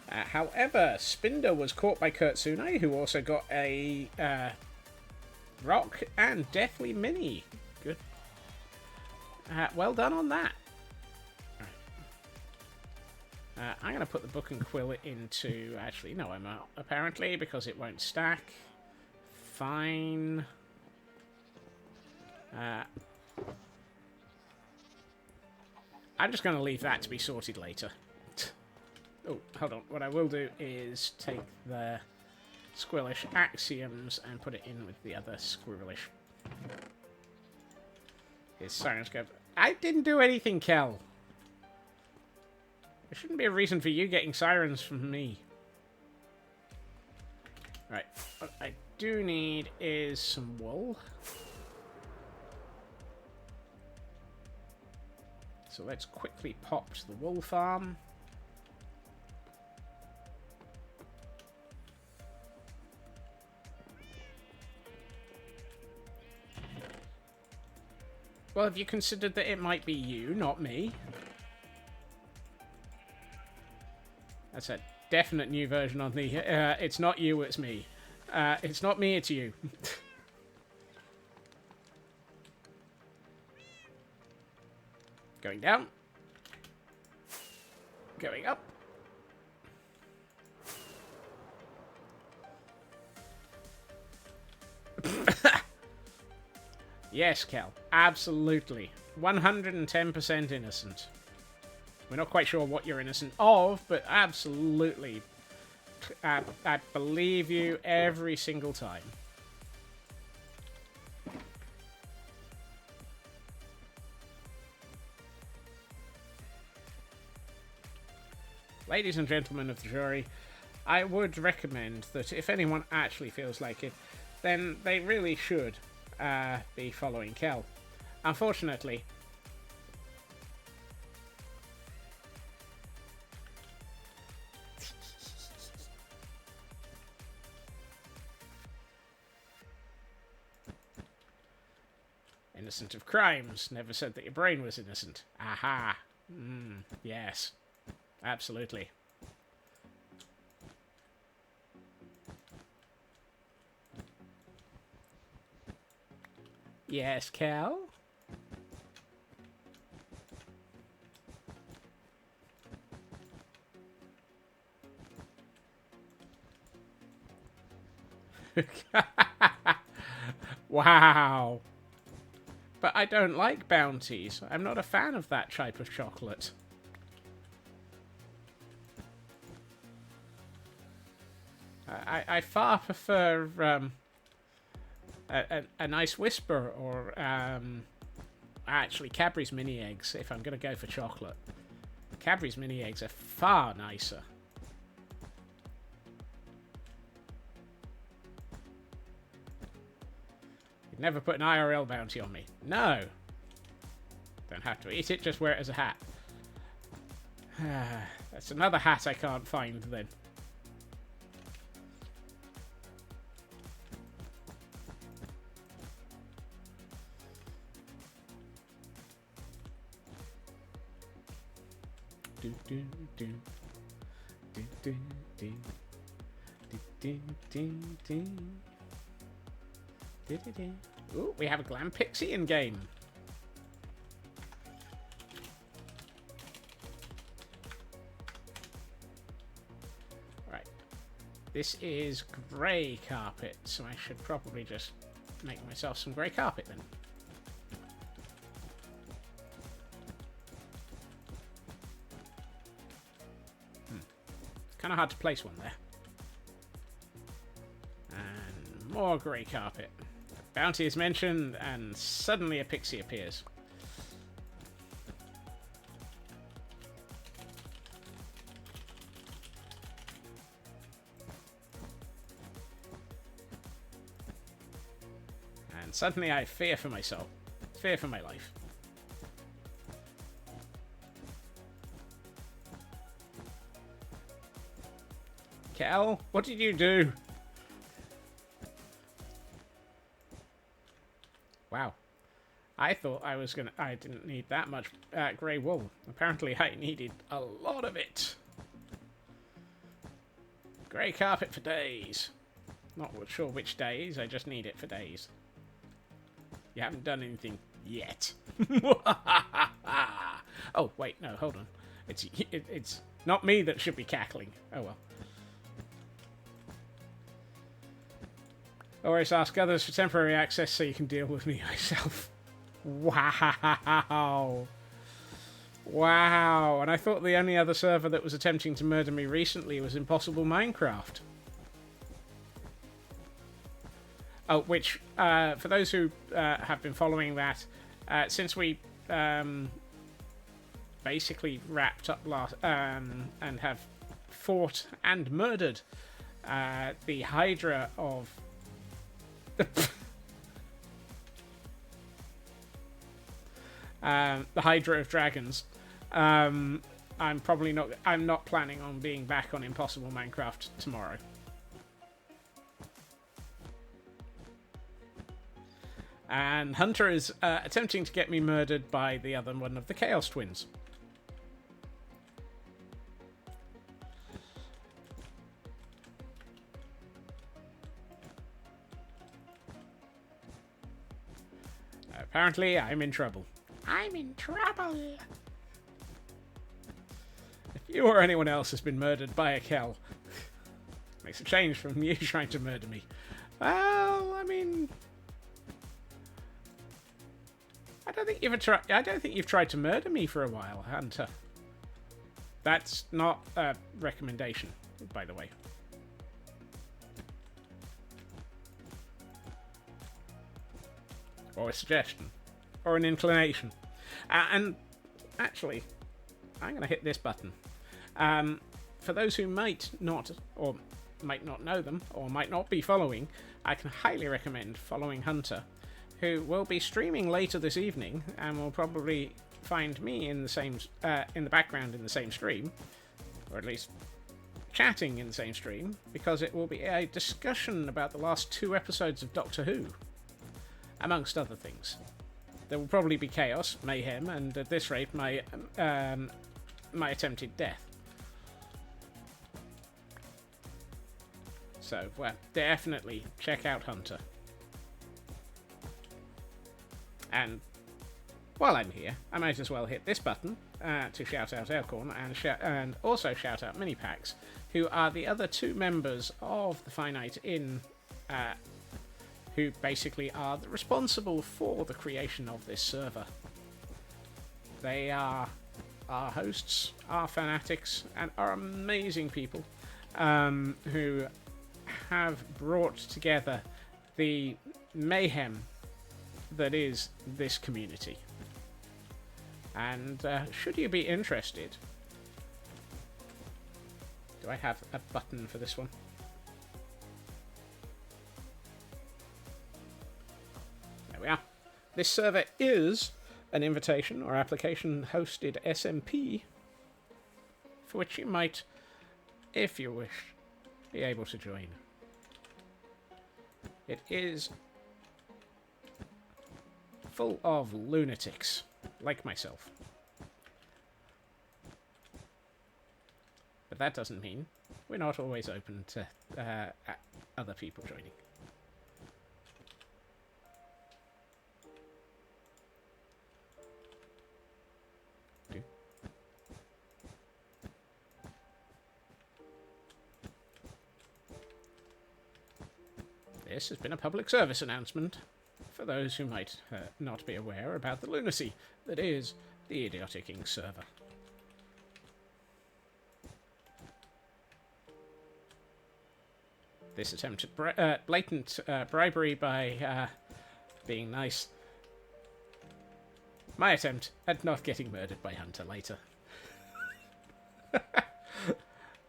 However, Spinder was caught by Kurtsune, who also got a rock and Deathly Mini. Good. Well done on that. I'm going to put the Book and Quill into... Actually, no, I'm not, apparently, because it won't stack. Fine. I'm just going to leave that to be sorted later. Oh, hold on. What I will do is take the Squirrelish Axioms and put it in with the other Squirrelish. His Sirens go... I didn't do anything, Kel. There shouldn't be a reason for you getting sirens from me. Right. What I do need is some wool. So let's quickly pop to the wool farm. Well, have you considered that it might be you, not me? That's a definite new version on the... it's not you, it's me. It's not me, it's you. Going down. Going up. Yes, Kel. Absolutely. 110% innocent. We're not quite sure what you're innocent of, but absolutely. I believe you every single time. Ladies and gentlemen of the jury, I would recommend that if anyone actually feels like it, then they really should be following Kel. Unfortunately, innocent of crimes, never said that your brain was innocent. Aha. Yes. Absolutely. Yes, Cal? Wow. But I don't like bounties. I'm not a fan of that type of chocolate. I far prefer a nice Whisper or actually Cadbury's mini eggs if I'm going to go for chocolate. Cadbury's mini eggs are far nicer. You'd never put an IRL bounty on me. No. Don't have to eat it, just wear it as a hat. That's another hat I can't find then. Ooh, we have a Glam Pixie in game. This is grey carpet, so I should probably just make myself some grey carpet then. Kind of hard to place one there. And more grey carpet. Bounty is mentioned, and suddenly a pixie appears. And suddenly I fear for my soul. Fear for my life. Kel, what did you do? Wow. I thought I didn't need that much grey wool. Apparently I needed a lot of it. Grey carpet for days. Not sure which days, I just need it for days. You haven't done anything yet. Oh, wait, no, hold on. It's not me that should be cackling. Oh well. Always ask others for temporary access so you can deal with me myself. Wow. Wow. And I thought the only other server that was attempting to murder me recently was Impossible Minecraft. Oh, which, for those who have been following that, since we basically wrapped up last and have fought and murdered the Hydra of the Hydra of Dragons. I'm not planning on being back on Impossible Minecraft tomorrow. And Hunter is attempting to get me murdered by the other one of the Chaos Twins. Apparently, I'm in trouble. I'm in trouble. If you or anyone else has been murdered by a Kel, makes a change from you trying to murder me. Well, I mean, I don't think you've tried to murder me for a while, Hunter. That's not a recommendation, by the way. Or a suggestion. Or an inclination. And actually, I'm going to hit this button. For those who might not know them, or might not be following, I can highly recommend following Hunter, who will be streaming later this evening, and will probably find me in the background in the same stream, or at least chatting in the same stream, because it will be a discussion about the last 2 episodes of Doctor Who. Amongst other things. There will probably be chaos, mayhem, and at this rate, my attempted death. So, well, definitely check out Hunter. And while I'm here, I might as well hit this button to shout out Elkhorn and also shout out Minipax, who are the other 2 members of the Finite Inn, who basically are responsible for the creation of this server. They are our hosts, our fanatics, and are amazing people who have brought together the mayhem that is this community. And should you be interested... Do I have a button for this one? There we are. This server is an invitation or application hosted SMP, for which you might, if you wish, be able to join. It is full of lunatics, like myself. But that doesn't mean we're not always open to other people joining. This has been a public service announcement for those who might not be aware about the lunacy that is the Idiotic Inc. server. This attempted blatant bribery by being nice. My attempt at not getting murdered by Hunter later.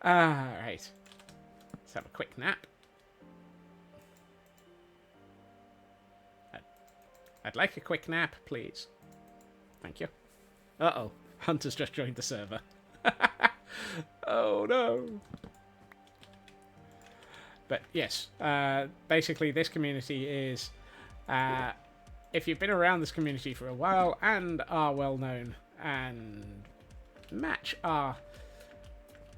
Alright. Let's have a quick nap. I'd like a quick nap, please. Thank you. Uh-oh. Hunter's just joined the server. Oh, no. But, yes. Basically, this community is... if you've been around this community for a while and are well-known and match our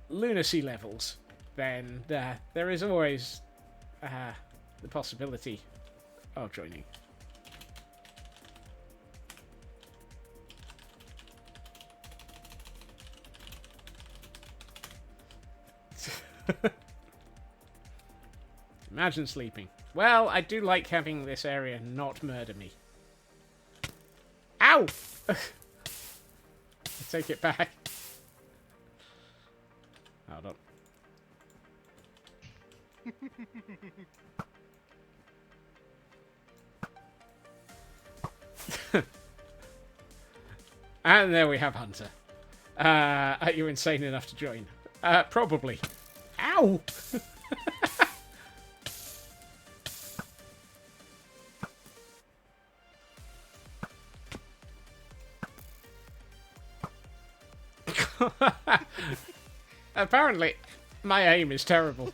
lunacy levels, then there is always the possibility of joining. Imagine sleeping. Well, I do like having this area not murder me. Ow! I take it back. Hold on. And there we have Hunter. Are you insane enough to join? Probably. Ow! Apparently, my aim is terrible.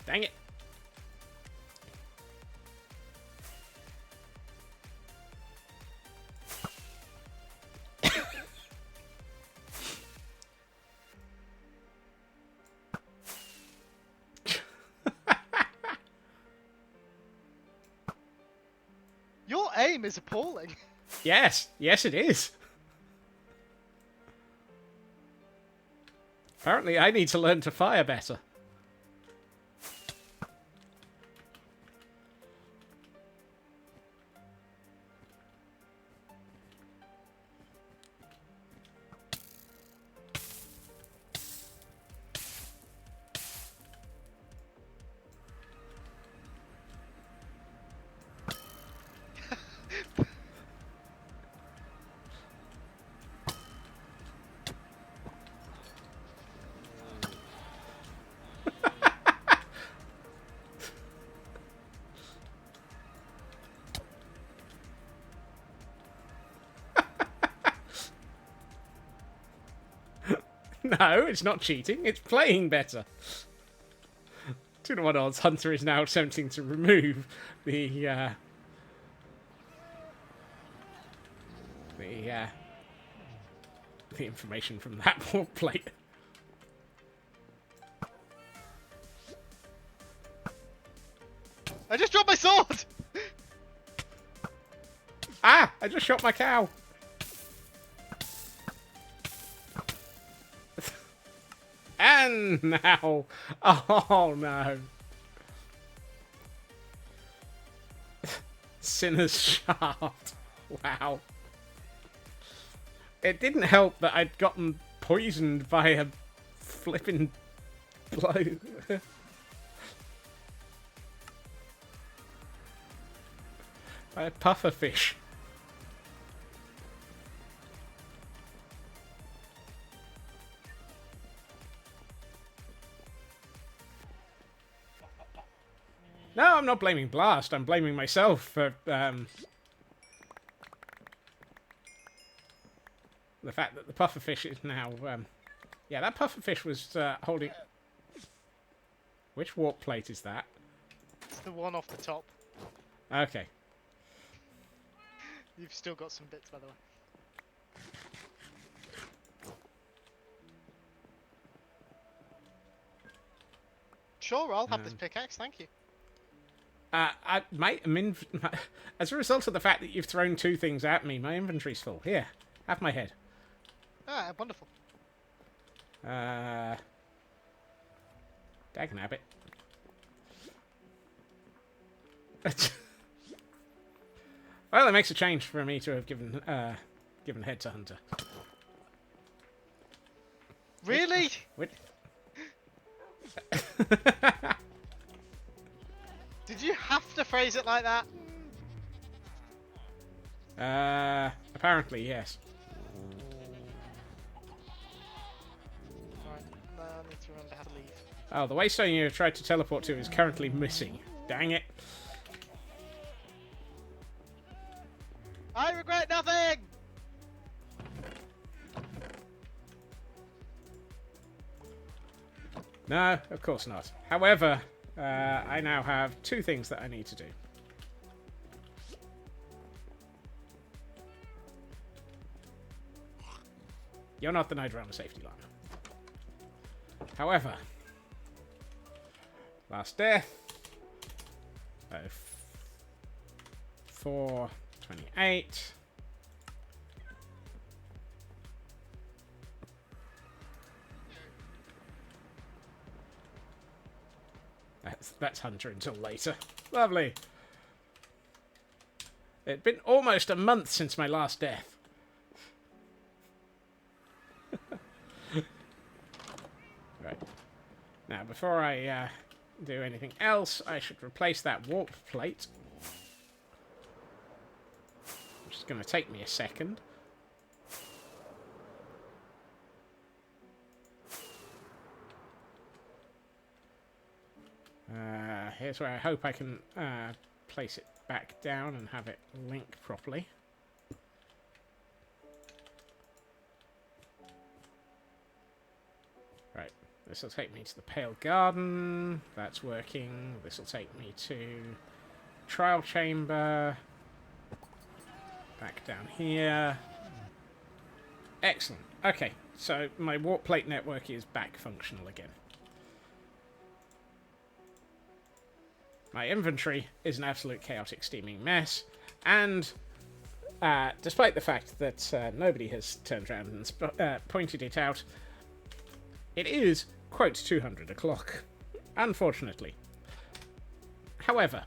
Dang it. Your aim is appalling. Yes, yes it is. Apparently I need to learn to fire better. No, it's not cheating. It's playing better. 2 to 1 odds. Hunter is now attempting to remove the information from that warp plate. I just dropped my sword! Ah! I just shot my cow. And now... Oh, no. Sinner's Shaft. Wow. It didn't help that I'd gotten poisoned by a flipping blow. By a pufferfish. No, I'm not blaming Blast. I'm blaming myself for the fact that the pufferfish is now... yeah, that pufferfish was holding... Which warp plate is that? It's the one off the top. Okay. You've still got some bits, by the way. Sure, I'll have this pickaxe, thank you. As a result of the fact that you've thrown two things at me, my inventory's full. Here, have my head. Ah, wonderful. Dagnabbit. Well, it makes a change for me to have given head to Hunter. Really? What? Did you have to phrase it like that? Apparently, yes. Right, now I need to remember how to leave. Oh, the waystone you tried to teleport to is currently missing. Dang it. I regret nothing! No, of course not. However, I now have two things that I need to do. You're not the node around the safety line. However, last death. 428. That's Hunter until later. Lovely. It'd been almost a month since my last death. Right. Now, before I do anything else, I should replace that warp plate. Which is going to take me a second. Here's where I hope I can place it back down and have it link properly. Right, this will take me to the Pale Garden. That's working. This will take me to Trial Chamber. Back down here. Excellent. Okay, so my warp plate network is back functional again. My inventory is an absolute chaotic steaming mess, and despite the fact that nobody has turned around and pointed it out, it is, quote, 200 o'clock, unfortunately. However,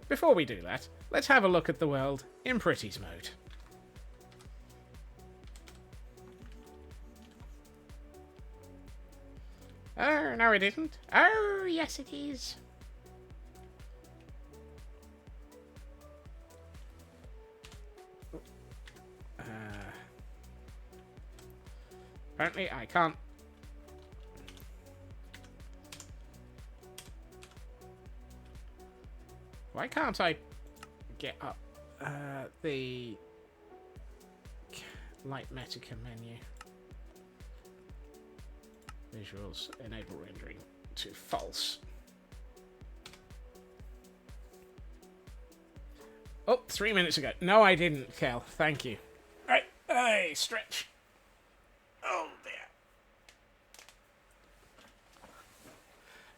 before we do that, let's have a look at the world in Pretty's mode. Oh, no it isn't. Oh, yes it is. Apparently I can't. Why can't I get up the Light Metica menu? Visuals, enable rendering to false. Oh, 3 minutes ago. No, I didn't, Kel. Thank you. Right. Hey, stretch. Oh, dear.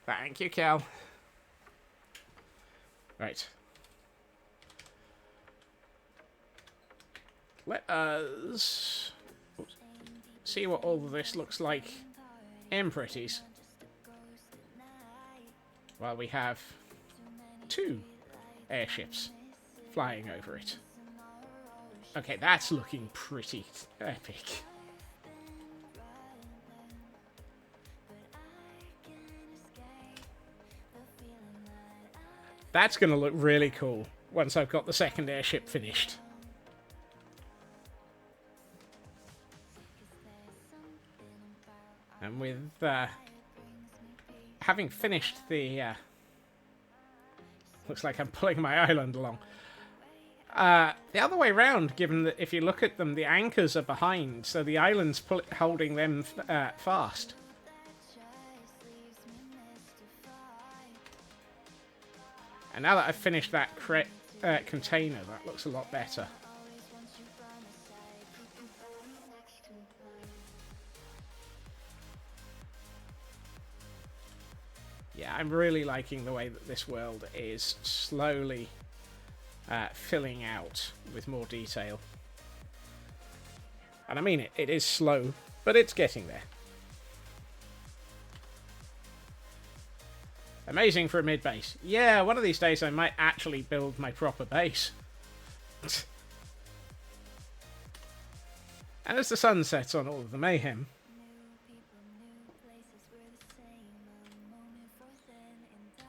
Thank you, Kel. Right. Let us see what all of this looks like in Pretty's. While we have 2 airships flying over it. Okay, that's looking pretty epic. That's going to look really cool once I've got the second airship finished. And with having finished the... looks like I'm pulling my island along. The other way round, given that if you look at them, the anchors are behind, so the island's holding them fast. And now that I've finished that container, that looks a lot better. Yeah, I'm really liking the way that this world is slowly filling out with more detail. And I mean it, it is slow, but it's getting there. Amazing for a mid-base. Yeah, one of these days I might actually build my proper base. And as the sun sets on all of the mayhem, New people, new places, we're the same. A moment for then and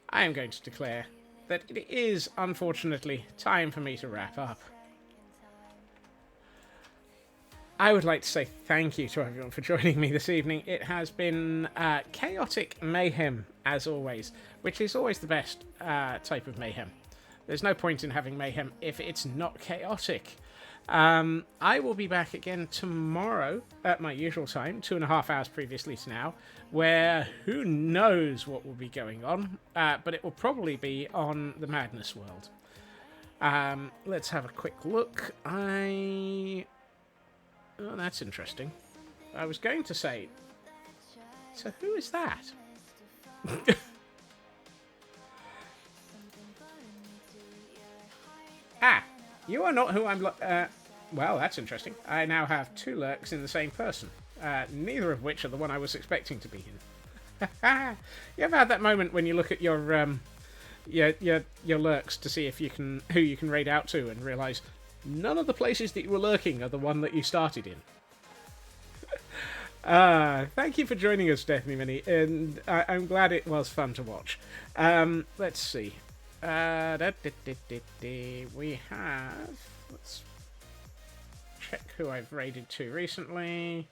I am going to declare that it is, unfortunately, time for me to wrap up. I would like to say thank you to everyone for joining me this evening. It has been chaotic mayhem, as always, which is always the best type of mayhem. There's no point in having mayhem if it's not chaotic. I will be back again tomorrow at my usual time, 2.5 hours previously to now, where who knows what will be going on, but it will probably be on the Madness World. Let's have a quick look. Oh, that's interesting. I was going to say... So who is that? Ah! You are not who I'm... well, that's interesting. I now have 2 lurks in the same person. Neither of which are the one I was expecting to be in. You ever had that moment when you look at your lurks to see if who you can raid out to and realise none of the places that you were lurking are the one that you started in? Thank you for joining us, Deathly Mini, and I'm glad it was fun to watch. Let's see. We have... Let's check who I've raided to recently.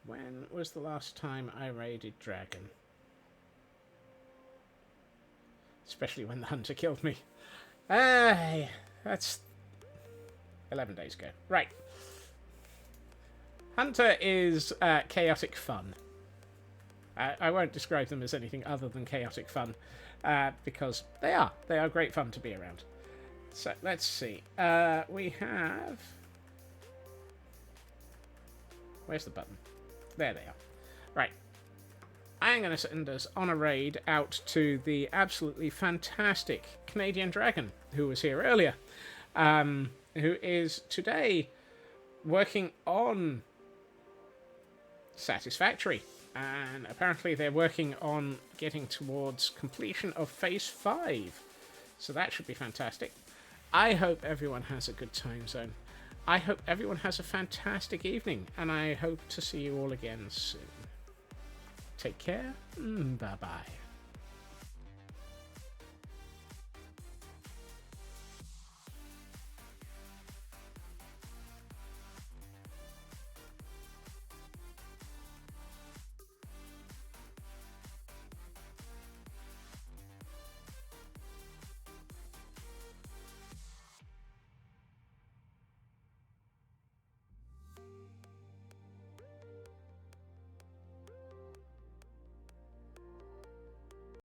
When was the last time I raided Dragon? Especially when the hunter killed me. That's 11 days ago. Right. Hunter is chaotic fun. I won't describe them as anything other than chaotic fun, because they are. They are great fun to be around. So, let's see. We have... Where's the button? There they are. Right. I'm going to send us on a raid out to the absolutely fantastic Canadian Dragon, who was here earlier, who is today working on Satisfactory. And apparently they're working on getting towards completion of Phase 5. So that should be fantastic. I hope everyone has a good time zone. I hope everyone has a fantastic evening. And I hope to see you all again soon. Take care. Bye-bye.